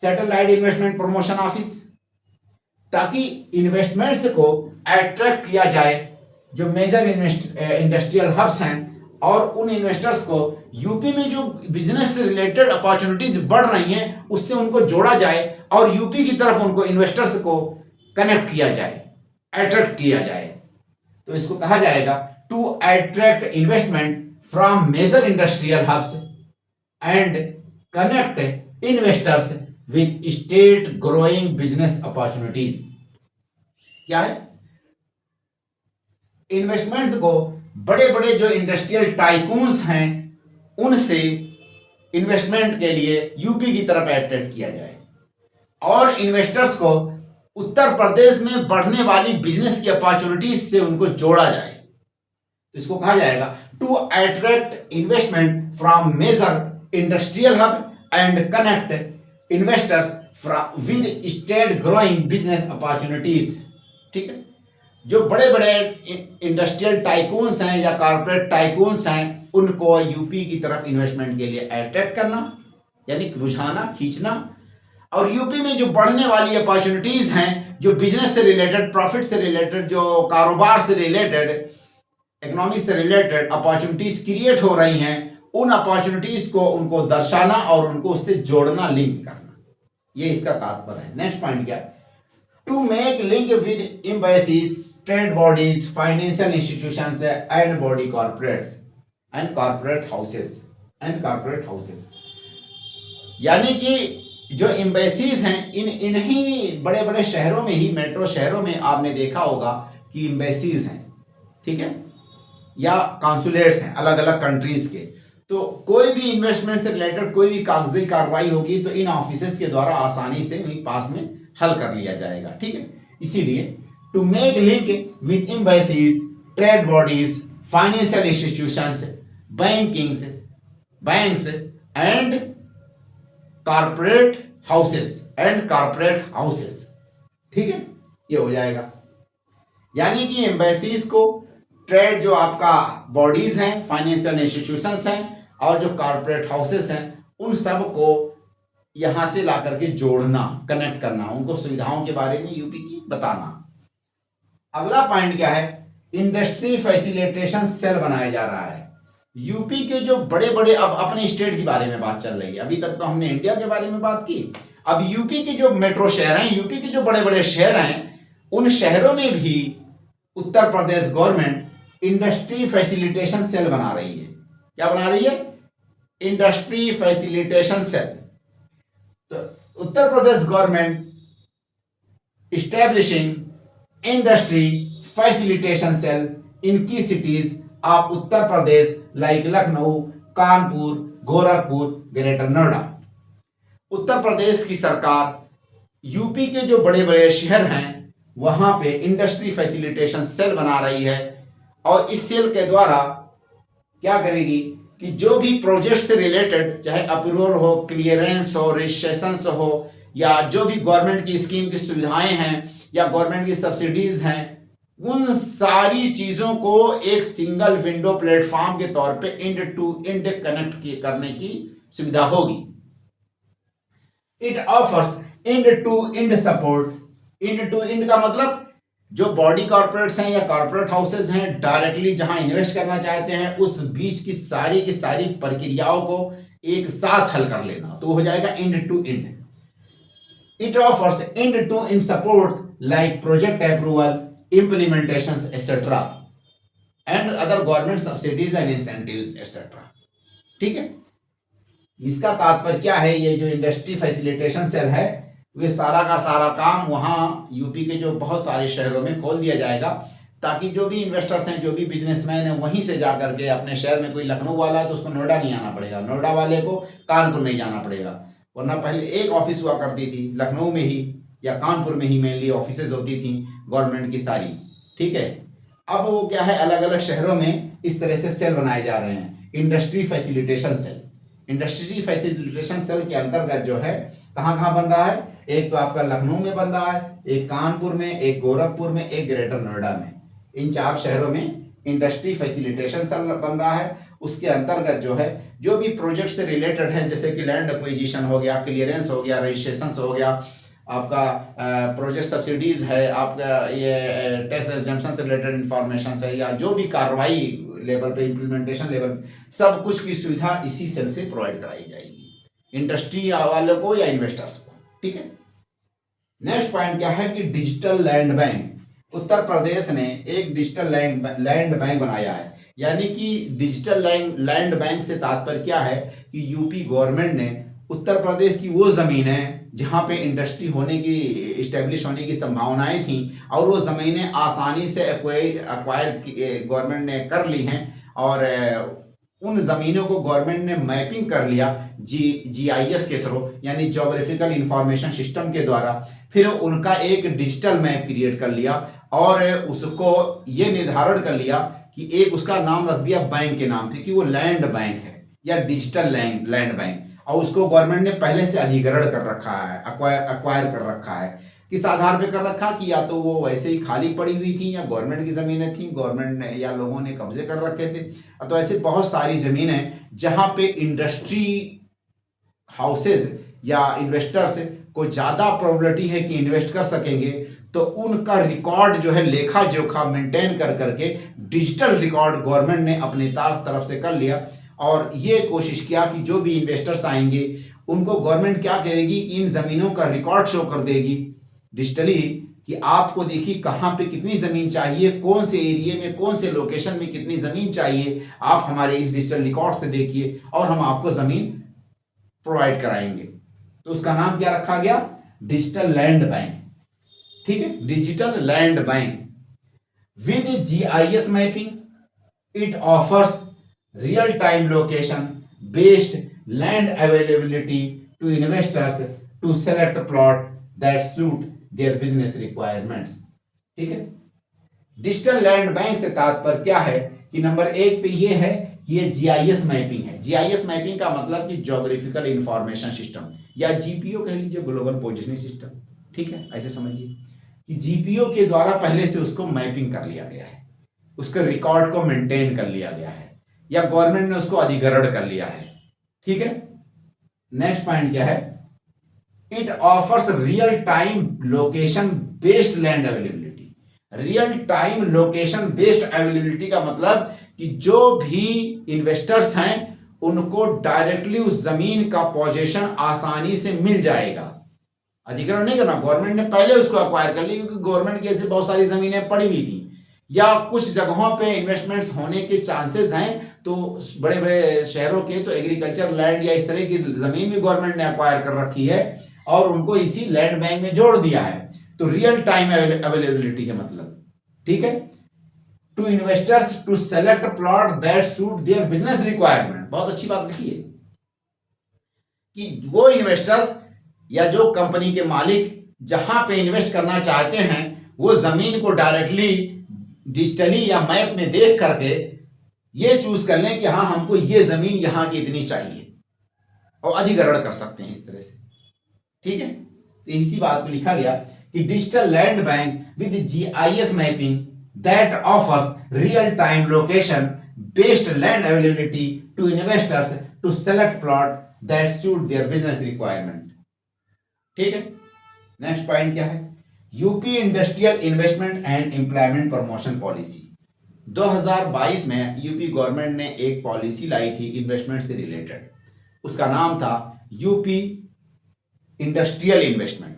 सैटेलाइट इन्वेस्टमेंट प्रमोशन ऑफिस, ताकि इन्वेस्टमेंट्स को अट्रैक्ट किया जाए जो मेजर इंडस्ट्रियल हब्स हैं, और उन इन्वेस्टर्स को यूपी में जो बिजनेस से रिलेटेड अपॉर्चुनिटीज बढ़ रही हैं उससे उनको जोड़ा जाए, और यूपी की तरफ उनको इन्वेस्टर्स को कनेक्ट किया जाए, अट्रैक्ट किया जाए। तो इसको कहा जाएगा to attract investment from major industrial hubs and connect investors with state growing business opportunities. क्या है, इन्वेस्टमेंट्स को बड़े बड़े जो इंडस्ट्रियल टाइकून्स हैं उनसे इन्वेस्टमेंट के लिए यूपी की तरफ अट्रैक्ट किया जाए और इन्वेस्टर्स को उत्तर प्रदेश में बढ़ने वाली बिजनेस की अपॉर्चुनिटीज से उनको जोड़ा जाए। तो इसको कहा जाएगा to attract investment from major industrial hub and connect investors with state growing business opportunities. ठीक है, जो बड़े बड़े इंडस्ट्रियल टाइकून्स हैं या कॉर्पोरेट टाइकून्स हैं उनको यूपी की तरफ इन्वेस्टमेंट के लिए अट्रैक्ट करना यानी रुझाना, खींचना, और यूपी में जो बढ़ने वाली अपॉर्चुनिटीज हैं, जो बिजनेस से रिलेटेड, प्रॉफिट से रिलेटेड, जो कारोबार से रिलेटेड, इकोनॉमी से रिलेटेड अपॉर्चुनिटीज क्रिएट हो रही हैं, उन अपॉर्चुनिटीज को उनको दर्शाना और उनको उससे जोड़ना, लिंक करना, ये इसका तात्पर्य है। नेक्स्ट पॉइंट क्या है? To make link with embassies, trade bodies, financial institutions and body corporates and corporate houses, यानी कि जो एम्बेसीज हैं इन्हीं बड़े बड़े शहरों में ही, मेट्रो शहरों में आपने देखा होगा कि एम्बेसीज हैं, ठीक है, या कॉन्सुलेट्स हैं अलग अलग कंट्रीज के। तो कोई भी इन्वेस्टमेंट से रिलेटेड कोई भी कागजी कार्रवाई होगी तो इन ऑफिसेस के द्वारा आसानी से वहीं पास में हल कर लिया जाएगा। ठीक है, इसीलिए to make link with embassies, trade bodies, financial institutions, banks and corporate houses, ठीक है, ये हो जाएगा। यानी कि एम्बेसीज को, ट्रेड जो आपका बॉडीज हैं, फाइनेंशियल इंस्टीट्यूशंस हैं और जो कॉर्पोरेट हाउसेस हैं, उन सब को यहां से ला करके जोड़ना, कनेक्ट करना, उनको सुविधाओं के बारे में यूपी की बताना। अगला पॉइंट क्या है? इंडस्ट्री फैसिलिटेशन सेल बनाया जा रहा है। यूपी के जो बड़े बड़े, अब अपने स्टेट के बारे में बात चल रही है, अभी तक तो हमने इंडिया के बारे में बात की, अब यूपी के जो मेट्रो शहर हैं, यूपी के जो बड़े बड़े शहर हैं, उन शहरों में भी Uttar Pradesh government industry facilitation cell बना रही है। क्या बना रही है? Industry facilitation cell. तो Uttar Pradesh government establishing industry facilitation cell in key cities of Uttar Pradesh like Lucknow, Kanpur, Gorakhpur, greater Noida. Uttar Pradesh की सरकार यूपी के जो बड़े बड़े शहर हैं वहां पे इंडस्ट्री फैसिलिटेशन सेल बना रही है और इस सेल के द्वारा क्या करेगी कि जो भी प्रोजेक्ट से रिलेटेड, चाहे अप्रूवल हो, क्लियरेंस हो, रजिस्ट्रेशन हो, या जो भी गवर्नमेंट की स्कीम की सुविधाएं हैं या गवर्नमेंट की सब्सिडीज हैं, उन सारी चीजों को एक सिंगल विंडो प्लेटफॉर्म के तौर पे एंड टू एंड कनेक्ट करने की सुविधा होगी। It offers end to end support. End to end का मतलब जो बॉडी कॉर्पोरेट्स हैं या कॉर्पोरेट हाउसेस हैं, डायरेक्टली जहां इन्वेस्ट करना चाहते हैं, उस बीच की सारी प्रक्रियाओं को एक साथ हल कर लेना, तो हो जाएगा end to end. It offers end to end supports like project approval, implementations etc and other government subsidies and incentives etc। ठीक है, इसका तात्पर्य क्या है? ये जो इंडस्ट्री फैसिलिटेशन सेल है, वे सारा का सारा काम वहां यूपी के जो बहुत सारे शहरों में खोल दिया जाएगा, ताकि जो भी इन्वेस्टर्स हैं, जो भी बिजनेसमैन हैं, वहीं से जा करके अपने शहर में, कोई लखनऊ वाला है तो उसको नोएडा नहीं आना पड़ेगा, नोएडा वाले को कानपुर नहीं जाना पड़ेगा। वरना पहले एक ऑफिस हुआ करती थी लखनऊ में ही या कानपुर में ही मेनली ऑफिसेज होती थी गवर्नमेंट की सारी। ठीक है, अब वो क्या है, अलग अलग शहरों में इस तरह से सेल बनाए जा रहे हैं, industry facilitation cell. Industry facilitation cell के अंतर्गत जो है कहाँ कहाँ बन रहा है? एक तो आपका लखनऊ में बन रहा है, एक कानपुर में, एक गोरखपुर में, एक ग्रेटर नोएडा में। इन 4 शहरों में इंडस्ट्री फैसिलिटेशन सेल बन रहा है। उसके अंतर्गत जो है, जो भी प्रोजेक्ट से रिलेटेड है, जैसे कि लैंड एक्विजिशन हो गया, क्लियरेंस हो गया, रजिस्ट्रेशन हो गया, आपका प्रोजेक्ट सब्सिडीज है, आपका ये टैक्स एग्जम्पशन से रिलेटेड इंफॉर्मेशन है, या जो भी कार्रवाई लेवल पे, इम्प्लीमेंटेशन लेवल, सब कुछ की सुविधा इसी सेल से प्रोवाइड कराई जाएगी इंडस्ट्री वालों को या इन्वेस्टर्स को। ठीक है, नेक्स्ट पॉइंट क्या है कि digital land bank. Uttar Pradesh ने एक डिजिटल लैंड बैंक बनाया है। यानी कि डिजिटल लैंड बैंक से तात्पर्य क्या है कि यूपी गवर्नमेंट ने उत्तर प्रदेश की वो जमीन है जहाँ पे इंडस्ट्री होने की इस्टेब्लिश होने की संभावनाएं थी और वो ज़मीनें आसानी से एक्वायर गवर्नमेंट ने कर ली हैं और उन ज़मीनों को गवर्नमेंट ने मैपिंग कर लिया GIS के थ्रू, यानी जोग्राफिकल इंफॉर्मेशन सिस्टम के द्वारा। फिर उनका एक डिजिटल मैप क्रिएट कर लिया और उसको ये निर्धारण कर लिया कि एक उसका नाम रख दिया बैंक के नाम से कि वो लैंड बैंक है या डिजिटल लैंड बैंक, और उसको गवर्नमेंट ने पहले से अधिग्रहण कर रखा है, अक्वायर कर रखा है। किस आधार पे कर रखा कि या तो वो वैसे ही खाली पड़ी हुई थी या गवर्नमेंट की ज़मीनें थी, गवर्नमेंट ने या लोगों ने कब्जे कर रखे थे। तो ऐसे बहुत सारी ज़मीनें जहाँ पे इंडस्ट्री हाउसेज या इन्वेस्टर्स को ज़्यादा प्रोबेबिलिटी है कि इन्वेस्ट कर सकेंगे, तो उनका रिकॉर्ड जो है लेखा जोखा मेंटेन कर करके डिजिटल रिकॉर्ड गवर्नमेंट ने अपने तरफ से कर लिया और ये कोशिश किया कि जो भी इन्वेस्टर्स आएंगे उनको गवर्नमेंट क्या करेगी, इन ज़मीनों का रिकॉर्ड शो कर देगी डिजिटली कि आपको देखिए कहाँ पे कितनी ज़मीन चाहिए, कौन से एरिया में कौन से लोकेशन में कितनी ज़मीन चाहिए, आप हमारे इस डिजिटल रिकॉर्ड से देखिए और हम आपको ज़मीन प्रोवाइड कराएंगे। तो उसका नाम क्या रखा गया, डिजिटल लैंड बैंक। ठीक है, digital land bank with GIS mapping it offers real time location based land availability to investors to select plot that suit their business requirements. ठीक है, डिजिटल लैंड बैंक से तात्पर्य क्या है कि नंबर एक पे ये है कि ये GIS मैपिंग है। GIS मैपिंग का मतलब कि जोग्राफिकल इंफॉर्मेशन सिस्टम या GPO कह लीजिए, ग्लोबल पोजिशनिंग सिस्टम। ठीक है, ऐसे समझिए कि GPO के द्वारा पहले से उसको मैपिंग कर लिया गया है, उसके रिकॉर्ड को मेंटेन कर लिया गया है या गवर्नमेंट ने उसको अधिग्रहण कर लिया है। ठीक है, नेक्स्ट पॉइंट क्या है, it offers real time location based land availability. Real time location based availability का मतलब कि जो भी इन्वेस्टर्स हैं उनको डायरेक्टली उस जमीन का पोजीशन आसानी से मिल जाएगा। अधिग्रहण नहीं करना, गवर्नमेंट ने पहले उसको अक्वायर कर लिया क्योंकि गवर्नमेंट की ऐसी बहुत सारी जमीनें पड़ी हुई थी या कुछ जगहों पे इन्वेस्टमेंट्स होने के चांसेस हैं, तो बड़े बड़े शहरों के तो एग्रीकल्चर लैंड या इस तरह की जमीन भी गवर्नमेंट ने अक्वायर कर रखी है और उनको इसी लैंड बैंक में जोड़ दिया है। तो रियल टाइम अवेलेबिलिटी है मतलब। ठीक है, to investors to select plot that suit their business requirement. बहुत अच्छी बात लिखी है कि वो इन्वेस्टर या जो कंपनी के मालिक जहां पे इन्वेस्ट करना चाहते हैं वो जमीन को डायरेक्टली डिजिटली या मैप में देख करके ये चूज कर लें कि हाँ हमको ये जमीन यहां की इतनी चाहिए और अधिग्रहण कर सकते हैं इस तरह से। ठीक है, तो इसी बात को लिखा गया कि digital land bank with GIS mapping that offers real time location based land availability to investors to select plot that suit their business requirement. ठीक है, नेक्स्ट पॉइंट क्या है, UP industrial investment and employment promotion policy. 2022 में UP government ने एक policy लाई थी investment से related, उसका नाम था UP industrial investment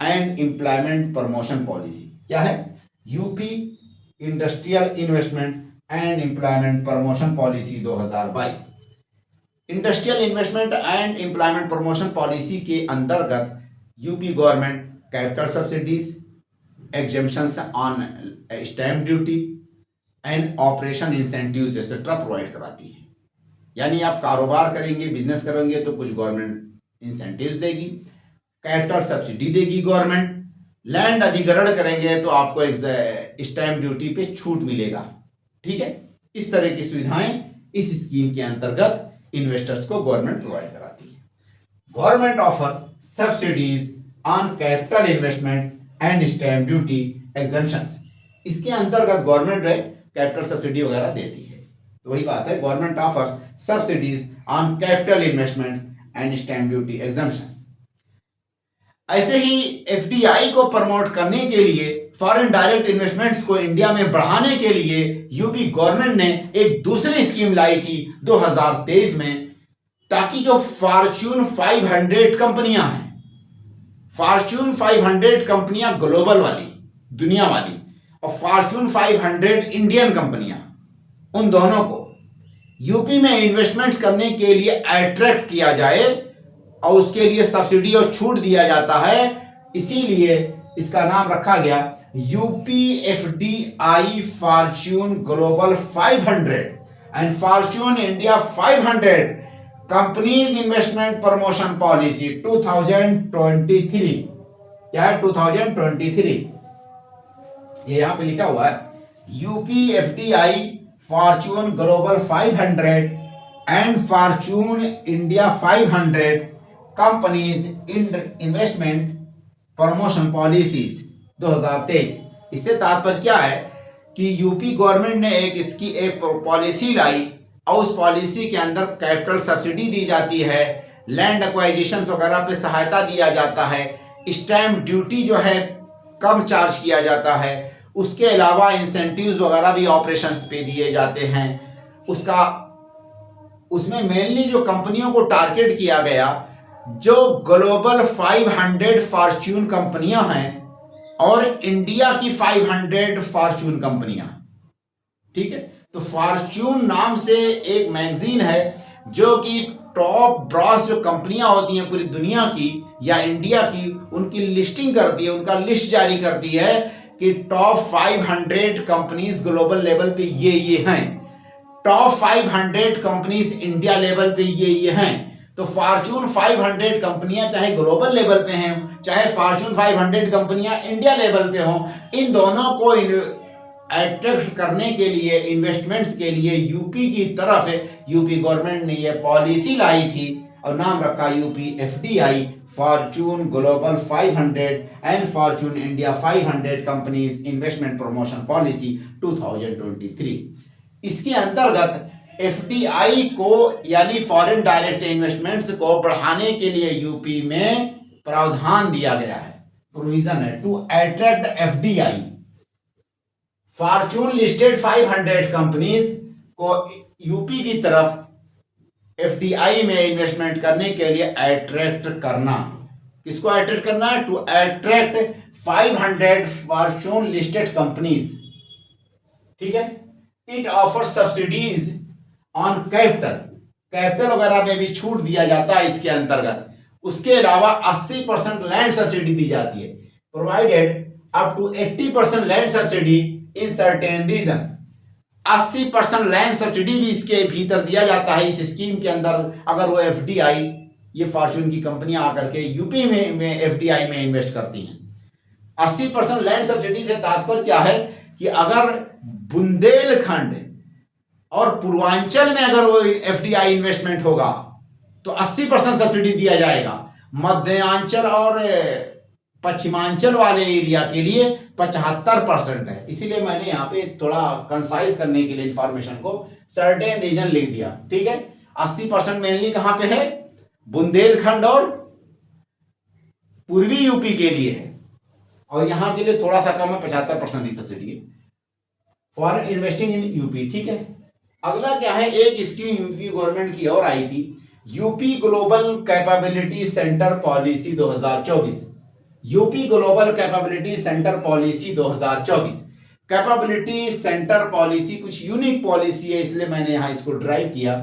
and employment promotion policy. क्या है, UP industrial investment and employment promotion policy 2022। Industrial investment and employment promotion policy के अंतर्गत UP government capital subsidies, exemptions on stamp duty and operation incentives etcetera provide कराती है। यानी आप कारोबार करेंगे, बिजनेस करेंगे तो कुछ गवर्नमेंट इंसेंटिव्स देगी, कैपिटल सब्सिडी देगी गवर्नमेंट, लैंड अधिग्रहण करेंगे तो आपको एक स्टैम्प ड्यूटी पे छूट मिलेगा। ठीक है, इस तरह की सुविधाएं इस स्कीम के अंतर्गत इन्वेस्टर्स को गवर्नमेंट प्रोवाइड कराती है। Government offer subsidies on capital investment and stamp duty exemptions. इसके अंतर्गत गवर्नमेंट कैपिटल सब्सिडी वगैरह देती है। तो वही बात है, government offer subsidies on capital investment and stamp duty exemptions. ऐसे ही FDI को प्रमोट करने के लिए, फॉरेन डायरेक्ट इन्वेस्टमेंट्स को इंडिया में बढ़ाने के लिए यूपी गवर्नमेंट ने एक दूसरी स्कीम लाई थी 2023 में, ताकि जो फॉर्च्यून 500 कंपनियां हैं, फॉर्च्यून 500 कंपनियां ग्लोबल वाली, दुनिया वाली, और फॉर्च्यून 500 इंडियन कंपनियां, उन दोनों को यूपी में इन्वेस्टमेंट्स करने के लिए अट्रैक्ट किया जाए और उसके लिए सब्सिडी और छूट दिया जाता है, इसीलिए इसका नाम रखा गया UPFDI Fortune global 500 and Fortune India 500 companies investment promotion policy 2023। क्या है 2023? ये यहां पे लिखा हुआ है UPFDI Fortune global 500 and Fortune India 500 companies investment promotion policies 2023। इससे तात्पर्य क्या है कि यूपी गवर्नमेंट ने इसकी एक पॉलिसी लाई और उस पॉलिसी के अंदर कैपिटल सब्सिडी दी जाती है, लैंड एक्वाइजिशन वगैरह पे सहायता दिया जाता है, स्टैम्प ड्यूटी जो है कम चार्ज किया जाता है, उसके अलावा इंसेंटिव्स वगैरह भी ऑपरेशंस पे दिए जाते हैं। उसमें मेनली जो कंपनियों को टारगेट किया गया, जो ग्लोबल 500 फॉर्च्यून कंपनियां हैं और इंडिया की 500 फॉर्च्यून कंपनियां, ठीक है। तो फॉर्च्यून नाम से एक मैगजीन है जो कि टॉप ब्रॉस जो कंपनियां होती हैं पूरी दुनिया की या इंडिया की, उनकी लिस्टिंग करती है, उनका लिस्ट जारी करती है कि टॉप 500 कंपनीज ग्लोबल लेवल पे ये हैं, टॉप 500 कंपनीज इंडिया लेवल पे ये हैं। तो फॉर्च्यून 500 कंपनियां चाहे ग्लोबल लेवल पे हैं, चाहे फॉर्च्यून 500 कंपनियां इंडिया लेवल पे हों, इन दोनों को अट्रैक्ट करने के लिए, इन्वेस्टमेंट्स के लिए यूपी की तरफ यूपी गवर्नमेंट ने ये पॉलिसी लाई थी और नाम रखा UP FDI Fortune global 500 and Fortune India 500 companies investment promotion policy 2023। इसके अंतर्गत एफडीआई को यानी फॉरेन डायरेक्ट इन्वेस्टमेंट्स को बढ़ाने के लिए यूपी में प्रावधान दिया गया है, प्रोविजन है to attract FDI fortune listed 500 companies को यूपी की तरफ एफडीआई में इन्वेस्टमेंट करने के लिए अट्रैक्ट करना। किसको अट्रैक्ट करना है? To attract 500 fortune listed companies, ठीक है। It offer subsidies on capital वगैरह में भी छूट दिया जाता है इसके अंतर्गत। उसके अलावा 80% लैंड सब्सिडी दी जाती है, provided up to 80% land subsidy in certain region. 80% land subsidy भी इसके भीतर दिया जाता है इस स्कीम के अंदर, अगर वो एफडीआई, ये फॉर्च्यून की कंपनियां आकर के यूपी में एफडीआई में इन्वेस्ट करती हैं। 80% लैंड सब्सिडी से तात्पर्य क्या है कि अगर बुंदेलखंड और पूर्वांचल में अगर वो एफडीआई इन्वेस्टमेंट होगा तो 80% सब्सिडी दिया जाएगा। मध्यांचल और पश्चिमांचल वाले एरिया के लिए 75% है। इसीलिए मैंने यहाँ पे थोड़ा कंसाइज करने के लिए इंफॉर्मेशन को सर्टेन रीजन लिख दिया, ठीक है। 80% मेनली कहाँ पे है? बुंदेलखंड और पूर्वी यूपी के लिए है, और यहाँ के लिए थोड़ा सा कम है, 75% की सब्सिडी है फॉर इन्वेस्टिंग इन यूपी, ठीक है। अगला क्या है, एक स्कीम यूपी गवर्नमेंट की और आई थी, UP global capability centre policy 2024। UP global capability centre policy 2024। Capability centre policy कुछ यूनिक पॉलिसी है, इसलिए मैंने यहाँ इसको ड्राइव किया।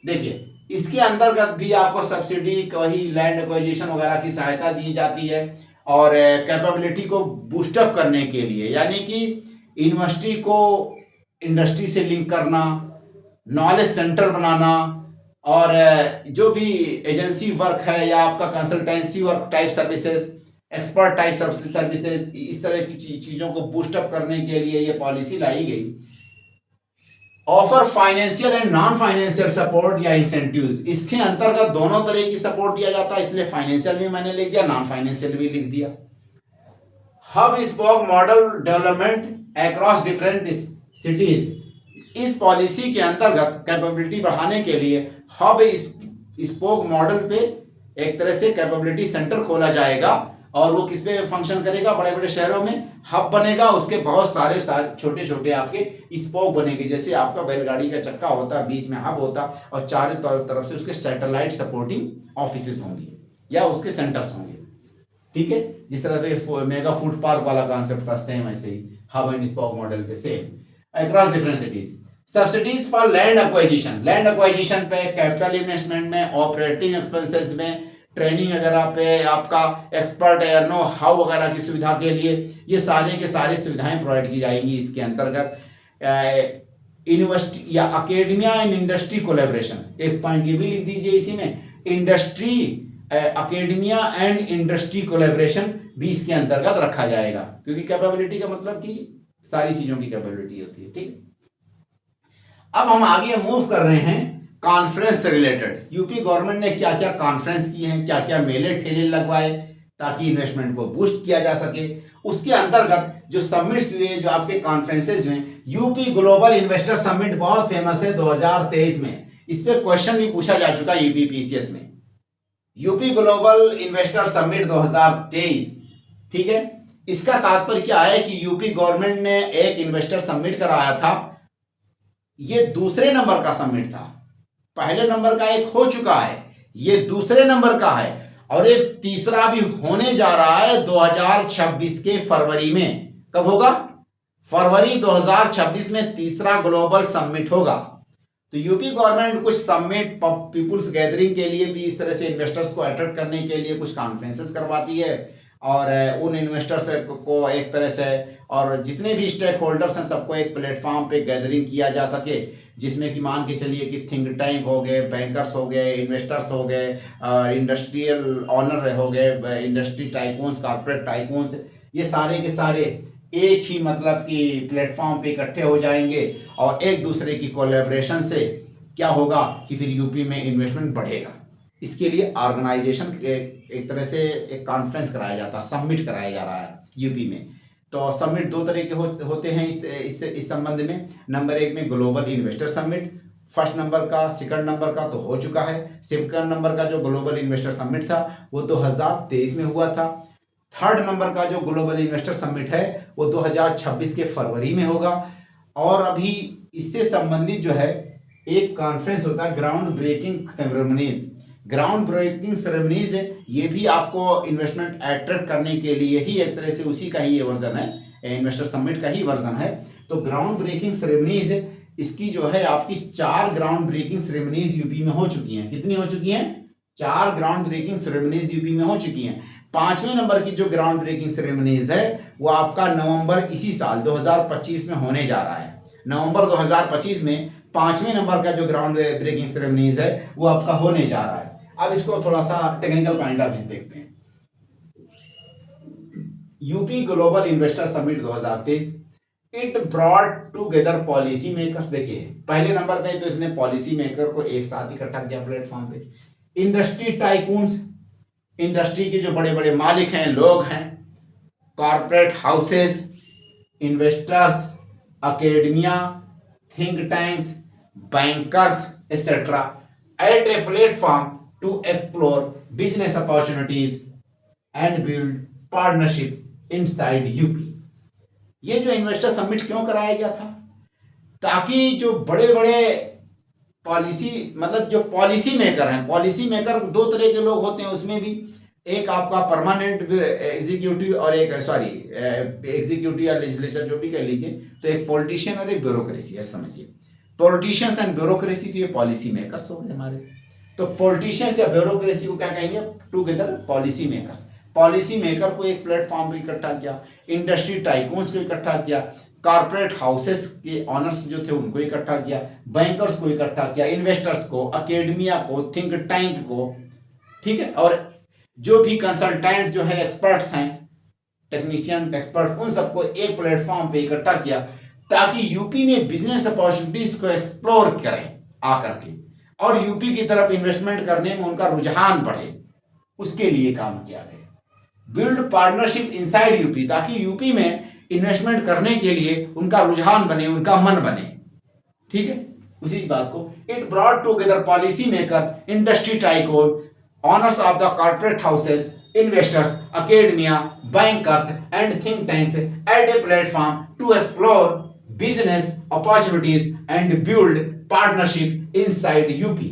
देखिए, इसके अंतर्गत भी आपको सब्सिडी, वही लैंड एक्वाजिशन वगैरह की सहायता दी जाती है, और कैपेबिलिटी को बूस्टअप करने के लिए, यानी कि यूनिवर्सिटी को इंडस्ट्री से लिंक करना, नॉलेज सेंटर बनाना, और जो भी एजेंसी वर्क है या आपका consultancy work type services, expert type services, इस तरह की चीज़ों को बूस्टअप करने के लिए ये पॉलिसी लाई गई। Offer financial and non financial support या इंसेंटिव्स, इसके अंतर्गत दोनों तरह की सपोर्ट दिया जाता है, इसलिए फाइनेंशियल भी मैंने लिख दिया, नॉन फाइनेंशियल भी लिख दिया। Hub spoke model development across different cities, इस पॉलिसी के अंतर्गत कैपेबिलिटी बढ़ाने के लिए हब स्पोक मॉडल पे एक तरह से कैपेबिलिटी सेंटर खोला जाएगा, और वो किस पे फंक्शन करेगा? बड़े बड़े शहरों में हब बनेगा, उसके बहुत सारे छोटे छोटे आपके स्पोक बनेंगे, जैसे आपका बैलगाड़ी का चक्का होता है, बीच में हब होता, और चारों तरफ से उसके सैटेलाइट सपोर्टिंग ऑफिसेज होंगे या उसके सेंटर्स होंगे, ठीक है। जिस तरह से मेगा फूड पार्क वाला कॉन्सेप्ट था, सेम ऐसे ही हब एंड स्पोक मॉडल पे same across different cities. Subsidies for land acquisition, land acquisition पे, कैपिटल इन्वेस्टमेंट में, ऑपरेटिंग एक्सपेंसेस में, ट्रेनिंग वगैरह पे, आपका एक्सपर्ट या नो हाउ वगैरह की सुविधा के लिए ये सारे के सारे सुविधाएं प्रोवाइड की जाएंगी इसके अंतर्गत। यूनिवर्सिटी या अकेडमिया एंड इंडस्ट्री कोलैबोरेशन, एक पॉइंट ये भी लिख दीजिए इसी में, industry academia and industry collaboration भी इसके अंतर्गत रखा जाएगा, क्योंकि कैपेबिलिटी का मतलब कि सारी चीजों की कैपेबिलिटी होती है। ठीक, अब हम आगे मूव कर रहे हैं कॉन्फ्रेंस से रिलेटेड। यूपी गवर्नमेंट ने क्या क्या कॉन्फ्रेंस किए हैं, क्या क्या मेले ठेले लगवाए ताकि इन्वेस्टमेंट को बूस्ट किया जा सके। उसके अंतर्गत जो समिट्स हुए, जो आपके कॉन्फ्रेंसेज हुए, यूपी ग्लोबल इन्वेस्टर समिट बहुत फेमस है 2023 में, इस पे क्वेश्चन भी पूछा जा चुका है यूपीपीसीएस में। यूपी ग्लोबल इन्वेस्टर समिट 2023, ठीक है, इसका तात्पर्य क्या है कि यूपी गवर्नमेंट ने एक इन्वेस्टर समिट कराया था, ये दूसरे नंबर का समिट था, पहले नंबर का एक हो चुका है, ये दूसरे नंबर का है, और एक तीसरा भी होने जा रहा है 2026 के फरवरी में। कब होगा? फरवरी 2026 में तीसरा ग्लोबल समिट होगा। तो यूपी गवर्नमेंट कुछ समिट, पीपुल्स गैदरिंग के लिए भी, इस तरह से इन्वेस्टर्स को अट्रैक्ट करने के लिए कुछ कॉन्फ्रेंसेस करवाती है, और उन इन्वेस्टर्स को एक तरह से, और जितने भी स्टेक होल्डर्स हैं सबको एक प्लेटफॉर्म पे गैदरिंग किया जा सके, जिसमें कि मान के चलिए कि थिंक टैंक हो गए, बैंकर्स हो गए, इन्वेस्टर्स हो गए, इंडस्ट्रियल ऑनर हो गए, इंडस्ट्री टाइकून्स, कॉर्पोरेट टाइकून्स, ये सारे के सारे एक ही मतलब कि प्लेटफॉर्म पे इकट्ठे हो जाएंगे, और एक दूसरे की कोलैबोरेशन से क्या होगा कि फिर यूपी में इन्वेस्टमेंट बढ़ेगा। इसके लिए ऑर्गेनाइजेशन एक तरह से एक कॉन्फ्रेंस कराया जाता है, समिट कराया जा रहा है यूपी में। तो समिट दो तरह के होते हैं इस संबंध में। नंबर एक में global investor summit, first number का, सेकंड नंबर का तो हो चुका है। सेकंड नंबर का जो ग्लोबल इन्वेस्टर समिट था वो 2023 में हुआ था। थर्ड नंबर का जो ग्लोबल इन्वेस्टर समिट है वो 2026 के फरवरी में होगा। और अभी इससे संबंधित जो है एक कॉन्फ्रेंस होता है ground breaking ceremonies. Ground breaking ceremonies ये भी आपको इन्वेस्टमेंट अट्रैक्ट करने के लिए ही एक तरह से उसी का ही ये वर्जन है, इन्वेस्टर समिट का ही वर्जन है। तो ग्राउंड ब्रेकिंग सेरेमनीज इसकी जो है आपकी 4 ग्राउंड ब्रेकिंग सेरेमनीज यूपी में हो चुकी हैं। कितनी हो चुकी हैं? 4 ग्राउंड ब्रेकिंग सेरेमनीज यूपी में हो चुकी हैं। 5वें नंबर की जो ग्राउंड ब्रेकिंग सेरेमनीज है वो आपका नवंबर इसी साल 2025 में होने जा रहा है। नवंबर 2025 में 5वें नंबर का जो ग्राउंड ब्रेकिंग सेरेमनीज है वो आपका होने जा रहा है। अब इसको थोड़ा सा टेक्निकल पॉइंट ऑफ व्यू देखते हैं। UP global investor summit 2023 it brought together policy makers. देखिए पहले नंबर पे तो इसने पॉलिसी मेकर को एक साथ इकट्ठा किया प्लेटफॉर्म पे। इंडस्ट्री टाइकून्स, इंडस्ट्री के जो बड़े बड़े मालिक हैं, लोग हैं, corporate houses, investors, academia, think tanks, bankers etcetera at a platform to explore business opportunities and build partnership inside UP. ये जो इन्वेस्टर समिट क्यों कराया गया था? ताकि जो बड़े बड़े पॉलिसी, मतलब जो पॉलिसी मेकर हैं, पॉलिसी मेकर 2 तरह के लोग होते हैं उसमें भी, एक आपका परमानेंट एग्जीक्यूटिव और एक एग्जीक्यूटिव या लेजिस्लेचर जो भी कह लीजिए, तो एक पॉलिटिशियन और एक ब्यूरोक्रेसी है, समझिए। पॉलिटिशियंस एंड ब्यूरोक्रेसी तो ये पॉलिसी मेकर्स हो गए हमारे। तो पॉलिटिशियंस या ब्यूरोक्रेसी को क्या कहेंगे? Together policy makers. Policy maker को एक प्लेटफॉर्म पे इकट्ठा किया, इंडस्ट्री टाइकून्स को इकट्ठा किया, कॉर्पोरेट हाउसेस के ऑनर्स जो थे उनको इकट्ठा किया, बैंकर्स को इकट्ठा किया, इन्वेस्टर्स को, अकेडमिया को, थिंक टैंक को, ठीक है, और जो भी कंसल्टेंट जो है, एक्सपर्ट्स हैं, टेक्नीशियन एक्सपर्ट्स, उन सबको एक प्लेटफॉर्म पे इकट्ठा किया ताकि यूपी में बिजनेस अपॉर्चुनिटीज को एक्सप्लोर करें आकर के, और यूपी की तरफ इन्वेस्टमेंट करने में उनका रुझान बढ़े, उसके लिए काम किया गया। बिल्ड पार्टनरशिप इनसाइड यूपी, ताकि यूपी में इन्वेस्टमेंट करने के लिए उनका रुझान बने, उनका मन बने, ठीक है, उसी बात को। It brought together policy maker, industry tycoon, owners of the corporate houses, investors, academia, bankers and think tanks at a platform to explore business opportunities and build partnership inside UP.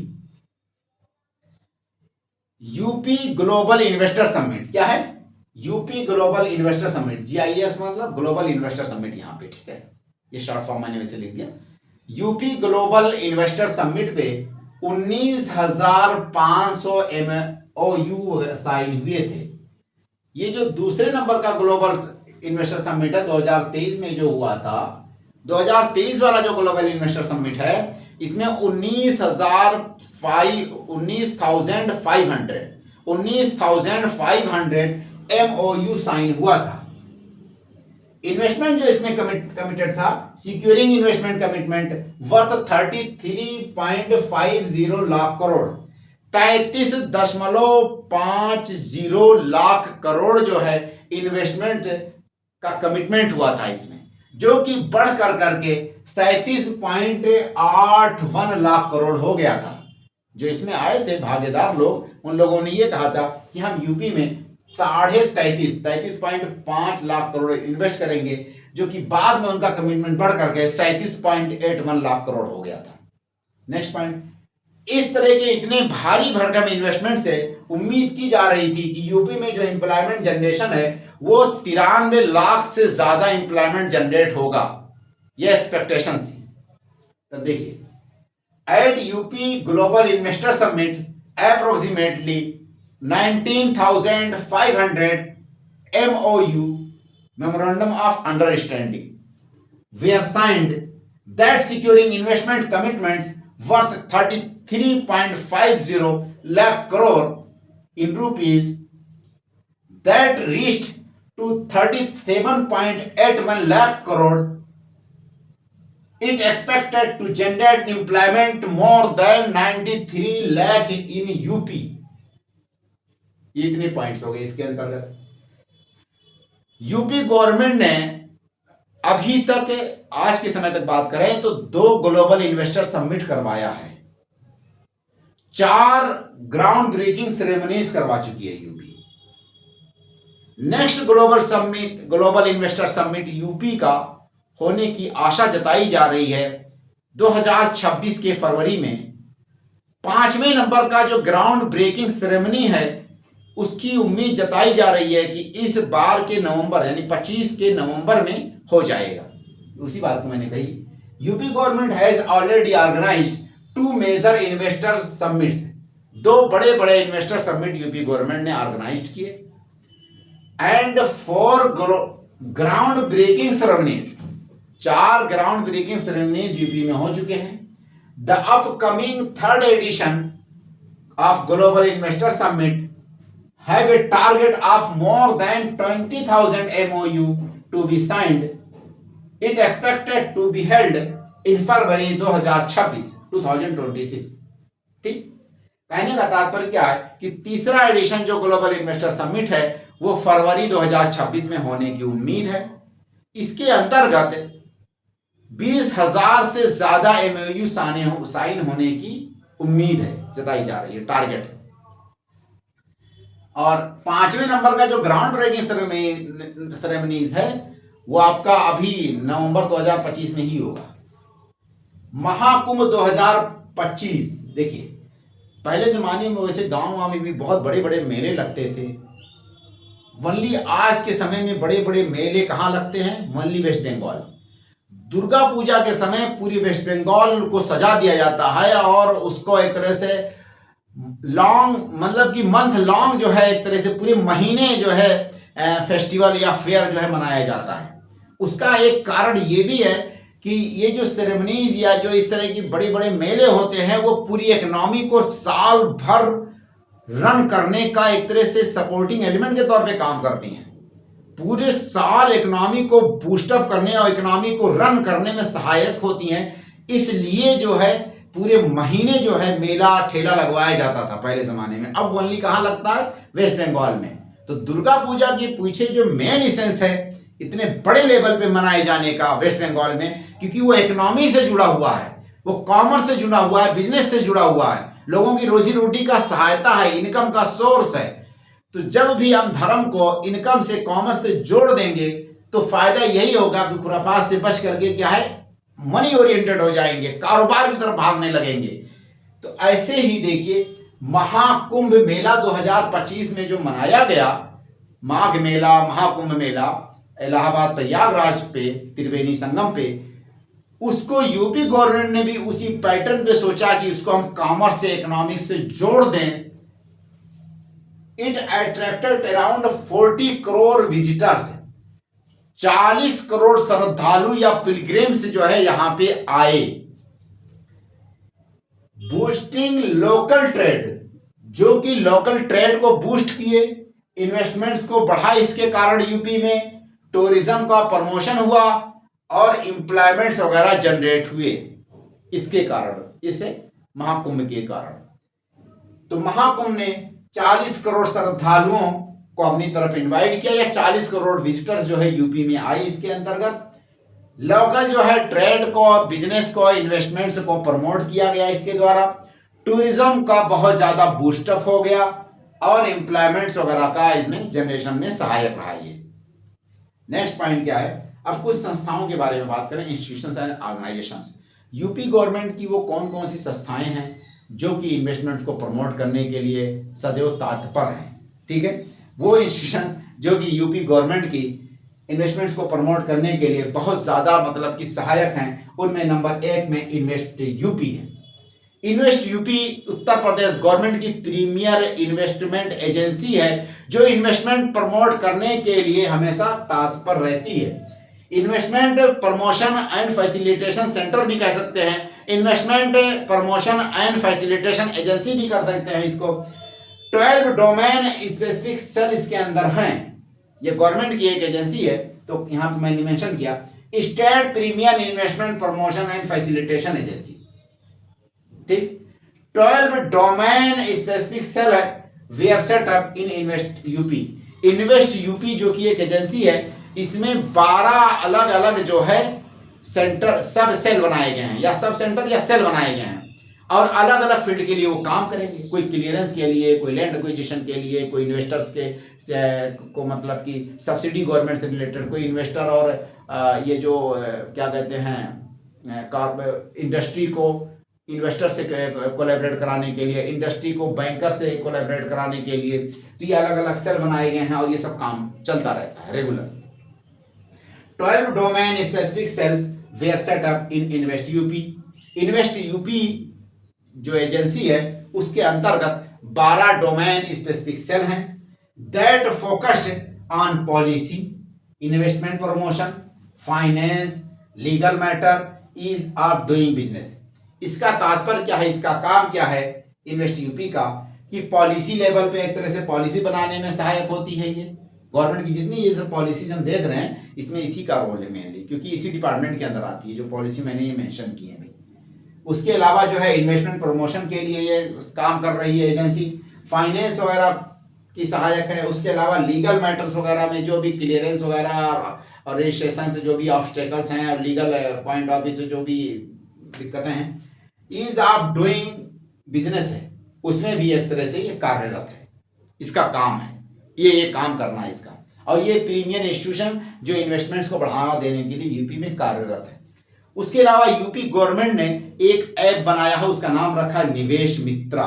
UP global investor summit क्या है? UP global investor summit, GIS मतलब global investor summit यहाँ पे, ठीक है, ये short form मैंने वैसे लिख दिया। यूपी ग्लोबल इन्वेस्टर समिट पे 19,500 MOU साइन हुए थे। ये जो दूसरे नंबर का ग्लोबल इन्वेस्टर समिट है 2023 में जो हुआ था, 2023 वाला जो ग्लोबल इन्वेस्टर समिट है, इसमें 19,500 MOU साइन हुआ था। इन्वेस्टमेंट जो इसमें कमिटेड था, securing investment commitment worth 33.50 lakh crore, 33.50 lakh crore जो है इन्वेस्टमेंट का कमिटमेंट हुआ था इसमें, जो कि बढ़ कर करके 37.81 लाख करोड़ हो गया था। जो इसमें आए थे भागीदार लोग, उन लोगों ने ये कहा था कि हम यूपी में 33.5 लाख करोड़ इन्वेस्ट करेंगे, जो कि बाद में उनका कमिटमेंट बढ़ करके 37.81 लाख करोड़ हो गया था। नेक्स्ट पॉइंट, इस तरह के इतने भारी भरकम इन्वेस्टमेंट से उम्मीद की जा रही थी कि यूपी में जो एम्प्लॉयमेंट जनरेशन है वो 93 लाख से ज्यादा एम्प्लॉयमेंट जनरेट होगा, ये एक्सपेक्टेशंस थी। तब देखिए, at UP global investor summit approximately 19,500 MOU memorandum of understanding were signed that securing investment commitments worth 33.50 lakh crore in rupees that reached to 37.81 lakh crore. It expected to generate employment more than 93 lakh in UP. ये इतने points हो गए इसके अंतर्गत। UP government ने अभी तक, आज के समय तक बात करें तो 2 ग्लोबल इन्वेस्टर समिट करवाया है, 4 ग्राउंड ब्रेकिंग सेरेमनीज करवा चुकी है UP. Next global investor summit UP का होने की आशा जताई जा रही है 2026 के फरवरी में। 5वें नंबर का जो ग्राउंड ब्रेकिंग सेरेमनी है उसकी उम्मीद जताई जा रही है कि इस बार के नवंबर यानी 25 के नवंबर में हो जाएगा। उसी बात को मैंने कही, UP government has already organised 2 major investor summits, 2 बड़े बड़े इन्वेस्टर समिट यूपी गवर्नमेंट ने ऑर्गेनाइज्ड किए, and 4 ground breaking ceremonies, 4 ground breaking ceremonies UP में हो चुके हैं। The upcoming 3rd edition of global investor summit have a target of more than 20,000 MOU to be signed. It expected to be held in February 2026। ठीक, कहने का तात्पर्य क्या है कि तीसरा एडिशन जो ग्लोबल इन्वेस्टर समिट है वो फरवरी 2026 में होने की उम्मीद है। इसके अंतर्गत 20,000 से ज्यादा MOU साइन होने की उम्मीद है, जताई जा रही है, टारगेट है। और 5वें नंबर का जो ग्राउंड ब्रेकिंग सेरेमनीज है वो आपका अभी नवंबर 2025 में ही होगा। महाकुंभ 2025, देखिए पहले जमाने में वैसे गांव में भी बहुत बड़े बड़े मेले लगते थे। वनली आज के समय में बड़े बड़े मेले कहाँ लगते हैं? वनली वेस्ट बंगाल। दुर्गा पूजा के समय पूरी वेस्ट बंगाल को सजा दिया जाता है और उसको एक तरह से लॉन्ग, मतलब कि मंथ लॉन्ग जो है, एक तरह से पूरे महीने जो है फेस्टिवल या फेयर जो है मनाया जाता है। उसका एक कारण ये भी है कि ये जो सेरेमनीज या जो इस तरह की बड़े बड़े मेले होते हैं वो पूरी इकोनॉमी को साल भर रन करने का एक तरह से सपोर्टिंग एलिमेंट के तौर पे काम करती हैं। पूरे साल इकोनॉमी को बूस्टअप करने और इकोनॉमी को रन करने में सहायक होती हैं। इसलिए जो है पूरे महीने जो है मेला ठेला लगवाया जाता था पहले जमाने में। अब ओनली कहाँ लगता है? वेस्ट बंगाल में। तो दुर्गा पूजा के पीछे जो मेन इसेंस है इतने बड़े लेवल पे मनाए जाने का वेस्ट बंगाल में, क्योंकि वो इकोनॉमी से जुड़ा हुआ है, वो कॉमर्स से जुड़ा हुआ है, बिजनेस से जुड़ा हुआ है, लोगों की रोजी रोटी का सहायता है, इनकम का सोर्स है। तो जब भी हम धर्म को इनकम से, कॉमर्स से जोड़ देंगे तो फायदा यही होगा कि खुराफात से बच करके क्या है, मनी ओरिएंटेड हो जाएंगे, कारोबार की तरफ भागने लगेंगे। तो ऐसे ही देखिए महाकुंभ मेला 2025 में जो मनाया गया, माघ मेला, महाकुंभ मेला इलाहाबाद प्रयागराज पे त्रिवेणी संगम पे, उसको यूपी गवर्नमेंट ने भी उसी पैटर्न पे सोचा कि उसको हम कॉमर्स से, इकोनॉमिक्स से जोड़ दें it attracted around 40 crore visitors, 40 crore श्रद्धालु या पिलग्रिम्स जो है यहां पे आए। बूस्टिंग लोकल ट्रेड, जो कि लोकल ट्रेड को बूस्ट किए, इन्वेस्टमेंट्स को बढ़ा, इसके कारण यूपी में टूरिज्म का प्रमोशन हुआ और एम्प्लॉयमेंट्स वगैरह जनरेट हुए इसके कारण, इस महाकुंभ के कारण। तो महाकुंभ ने 40 करोड़ श्रद्धालुओं को अपनी तरफ इनवाइट किया, या 40 करोड़ विजिटर्स जो है यूपी में आए। इसके अंतर्गत लोकल जो है ट्रेड को, बिजनेस को, इन्वेस्टमेंट्स को प्रमोट किया गया। इसके द्वारा टूरिज्म का बहुत ज्यादा बूस्टअप हो गया और एम्प्लॉयमेंट्स वगैरह का इसमें जनरेशन में सहायक रहा। ये नेक्स्ट पॉइंट क्या है, अब कुछ संस्थाओं के बारे में बात करें, institutions and organisations. UP government की वो कौन कौन सी संस्थाएं हैं जो कि इन्वेस्टमेंट को प्रमोट करने के लिए सदैव तत्पर हैं, ठीक है। वो इंस्टीट्यूशन जो कि यूपी गवर्नमेंट की इन्वेस्टमेंट्स को प्रमोट करने के लिए बहुत ज़्यादा मतलब कि सहायक हैं, उनमें नंबर 1 में इन्वेस्ट यूपी है। इन्वेस्ट यूपी उत्तर प्रदेश गवर्नमेंट की प्रीमियर इन्वेस्टमेंट एजेंसी है, जो इन्वेस्टमेंट प्रमोट करने के लिए हमेशा तत्पर रहती है। Investment promotion and facilitation centre भी कह सकते हैं, investment promotion and facilitation agency भी कर सकते हैं इसको। 12 डोमेन स्पेसिफिक सेल इसके अंदर हैं। ये गवर्नमेंट की एक एजेंसी है, तो यहाँ पे मैंने मेंशन किया state premier investment promotion and facilitation agency, ठीक। 12 डोमेन स्पेसिफिक सेल है वे are set up in invest UP. Invest UP जो कि एक एजेंसी है, इसमें 12 अलग अलग जो है सेंटर, सब सेल बनाए गए हैं, या सब सेंटर या सेल बनाए गए हैं, और अलग अलग फील्ड के लिए वो काम करेंगे। कोई क्लियरेंस के लिए, कोई लैंड एक्विजिशन के लिए, कोई इन्वेस्टर्स के को मतलब कि सब्सिडी गवर्नमेंट से रिलेटेड, कोई इन्वेस्टर और ये जो क्या कहते हैं इंडस्ट्री को इन्वेस्टर से कोलैबोरेट कराने के लिए, इंडस्ट्री को बैंकर से कोलैबोरेट कराने के लिए, तो ये अलग अलग सेल बनाए गए हैं और ये सब काम चलता रहता है regular. 12 domain specific cells were set up in invest UP. Invest UP जो एजेंसी है उसके अंतर्गत 12 डोमेन स्पेसिफिक सेल हैं that focused on policy, investment promotion, finance, legal matter, ease of doing business. इसका तात्पर्य क्या है, इसका काम क्या है इन्वेस्ट यूपी का, कि पॉलिसी लेवल पे एक तरह से पॉलिसी बनाने में सहायक होती है। ये गवर्नमेंट की जितनी ये सब पॉलिसीज हम देख रहे हैं, इसमें इसी का रोल है मेनली, क्योंकि इसी डिपार्टमेंट के अंदर आती है जो पॉलिसी मैंने ये मेंशन की है। उसके अलावा जो है इन्वेस्टमेंट प्रमोशन के लिए ये काम कर रही है एजेंसी, फाइनेंस वगैरह की सहायक है। उसके अलावा लीगल मैटर्स वगैरह में जो भी क्लियरेंस वगैरह और रजिस्ट्रेशन से जो भी ऑब्स्टेकल्स हैं और लीगल पॉइंट ऑफ व्यू से जो भी दिक्कतें हैं, ईज ऑफ डूइंग बिजनेस है, उसमें भी एक तरह से ये कार्यरत है, इसका काम है ये काम करना है इसका। और ये प्रीमियर इंस्टीट्यूशन जो इन्वेस्टमेंट्स को बढ़ावा देने के लिए यूपी में कार्यरत है। उसके अलावा यूपी गवर्नमेंट ने एक ऐप बनाया है, उसका नाम रखा है निवेश मित्रा।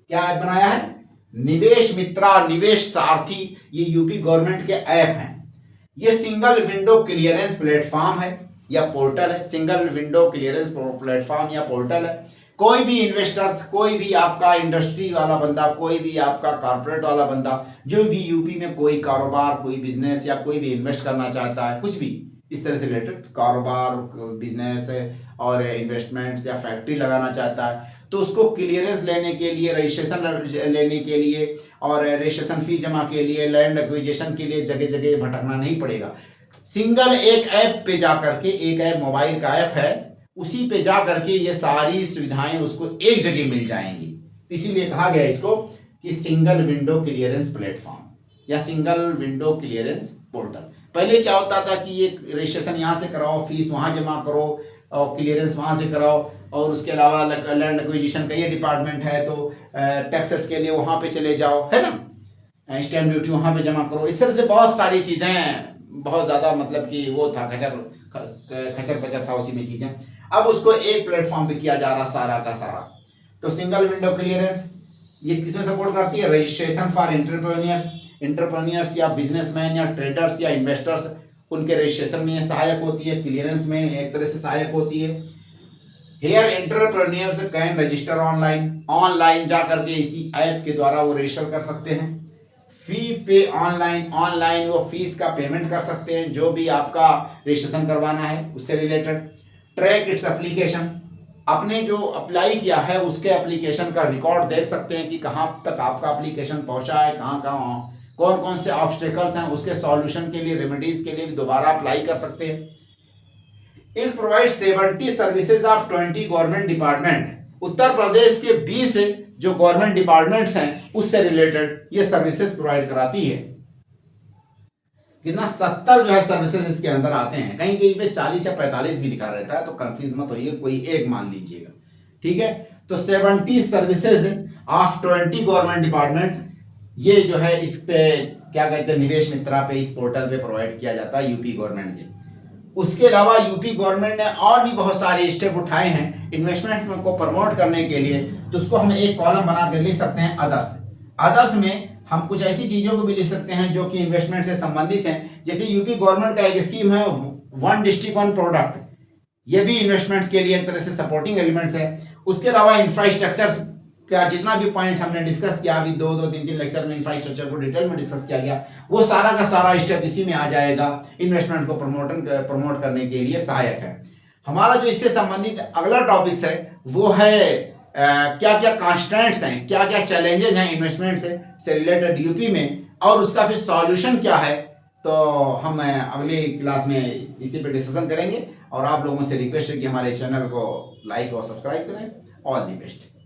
क्या ऐप बनाया है? निवेश मित्रा, निवेश सारथी, ये यूपी गवर्नमेंट के ऐप हैं। ये सिंगल विंडो क्लियरेंस प्लेटफॉर्म है या पोर्टल है, सिंगल विंडो क्लियरेंस प्लेटफॉर्म या पोर्टल है। कोई भी इन्वेस्टर्स, कोई भी आपका इंडस्ट्री वाला बंदा, कोई भी आपका कॉर्पोरेट वाला बंदा, जो भी यूपी में कोई कारोबार, कोई बिजनेस या कोई भी इन्वेस्ट करना चाहता है, कुछ भी इस तरह से रिलेटेड कारोबार, बिजनेस और इन्वेस्टमेंट्स या फैक्ट्री लगाना चाहता है, तो उसको क्लियरेंस लेने के लिए, रजिस्ट्रेशन लेने के लिए और रजिस्ट्रेशन फी जमा के लिए, लैंड एक्विजिशन के लिए जगह जगह भटकना नहीं पड़ेगा। सिंगल एक ऐप पे जा करके, एक ऐप मोबाइल का ऐप है, उसी पे जा करके ये सारी सुविधाएं उसको एक जगह मिल जाएंगी। इसीलिए कहा गया इसको कि सिंगल विंडो क्लियरेंस प्लेटफॉर्म या सिंगल विंडो क्लियरेंस पोर्टल। पहले क्या होता था कि ये रजिस्ट्रेशन यहाँ से कराओ, फीस वहाँ जमा करो और क्लियरेंस वहाँ से कराओ, और उसके अलावा लैंड एक्विजिशन का ये डिपार्टमेंट है तो टैक्सेस के लिए वहाँ पे चले जाओ, है ना, स्टैम्प ड्यूटी वहाँ पे जमा करो। इस तरह से बहुत सारी चीज़ें, बहुत ज़्यादा मतलब कि वो था, खचर पचर था उसी में चीज़ें। अब उसको एक प्लेटफॉर्म पे किया जा रहा सारा का सारा। तो सिंगल विंडो क्लियरेंस ये किसमें सपोर्ट करती है? रजिस्ट्रेशन फॉर एंटरप्रेन्योर्स या बिजनेसमैन या ट्रेडर्स या इन्वेस्टर्स, उनके रजिस्ट्रेशन में ये सहायक होती है, क्लियरेंस में एक तरह से सहायक होती है। Here entrepreneurs can register online जा करके इसी ऐप के द्वारा वो रजिस्टर कर सकते हैं। फी पे ऑनलाइन वो फीस का पेमेंट कर सकते हैं जो भी आपका रजिस्ट्रेशन करवाना है उससे रिलेटेड। ट्रैक इट्स एप्लीकेशन, आपने जो अप्लाई किया है उसके एप्लीकेशन का रिकॉर्ड देख सकते हैं कि कहाँ तक आपका एप्लीकेशन पहुंचा है, कहाँ कहाँ कौन कौन से ऑब्स्टेकल्स हैं, उसके सॉल्यूशन के लिए, रेमेडीज के लिए भी दोबारा अप्लाई कर सकते हैं। It provide 70 services of 20 government department, उत्तर प्रदेश के 20 जो गवर्नमेंट डिपार्टमेंट्स हैं उससे रिलेटेड ये सर्विसेज प्रोवाइड कराती है। कितना 70 जो है सर्विसेज इसके अंदर आते हैं, कहीं कहीं पे 40 या 45 भी लिखा रहता है, तो कंफ्यूज मत होइए, कोई एक मान लीजिएगा, ठीक है। तो 70 सर्विसेज ऑफ 20 गवर्नमेंट डिपार्टमेंट, ये जो है इस पे क्या कहते हैं, निवेश मित्रा पे, इस पोर्टल पे प्रोवाइड किया जाता है यूपी गवर्नमेंट के। उसके अलावा यूपी गवर्नमेंट ने और भी बहुत सारे स्टेप उठाए हैं इन्वेस्टमेंट को प्रमोट करने के लिए, तो उसको हम एक कॉलम बना कर लिख सकते हैं अदर्स। अदर्स में हम कुछ ऐसी चीज़ों को भी लिख सकते हैं जो कि इन्वेस्टमेंट से संबंधित हैं, जैसे यूपी गवर्नमेंट का एक स्कीम है वन डिस्ट्रिक्ट वन प्रोडक्ट, ये भी इन्वेस्टमेंट्स के लिए एक तरह से सपोर्टिंग एलिमेंट्स है। उसके अलावा इंफ्रास्ट्रक्चर का जितना भी पॉइंट हमने डिस्कस किया, अभी दो तीन लेक्चर में इंफ्रास्ट्रक्चर को डिटेल में डिस्कस किया गया, वो सारा का सारा स्टेप इसी में आ जाएगा, इन्वेस्टमेंट को प्रमोट करने के लिए सहायक है। हमारा जो इससे संबंधित अगला टॉपिक है वो है क्या क्या कॉन्स्टेंट्स हैं, क्या क्या चैलेंजेस हैं इन्वेस्टमेंट से रिलेटेड यूपी में, और उसका फिर सॉल्यूशन क्या है। तो हम अगली क्लास में इसी पे डिस्कशन करेंगे, और आप लोगों से रिक्वेस्ट है कि हमारे चैनल को लाइक और सब्सक्राइब करें। All the best.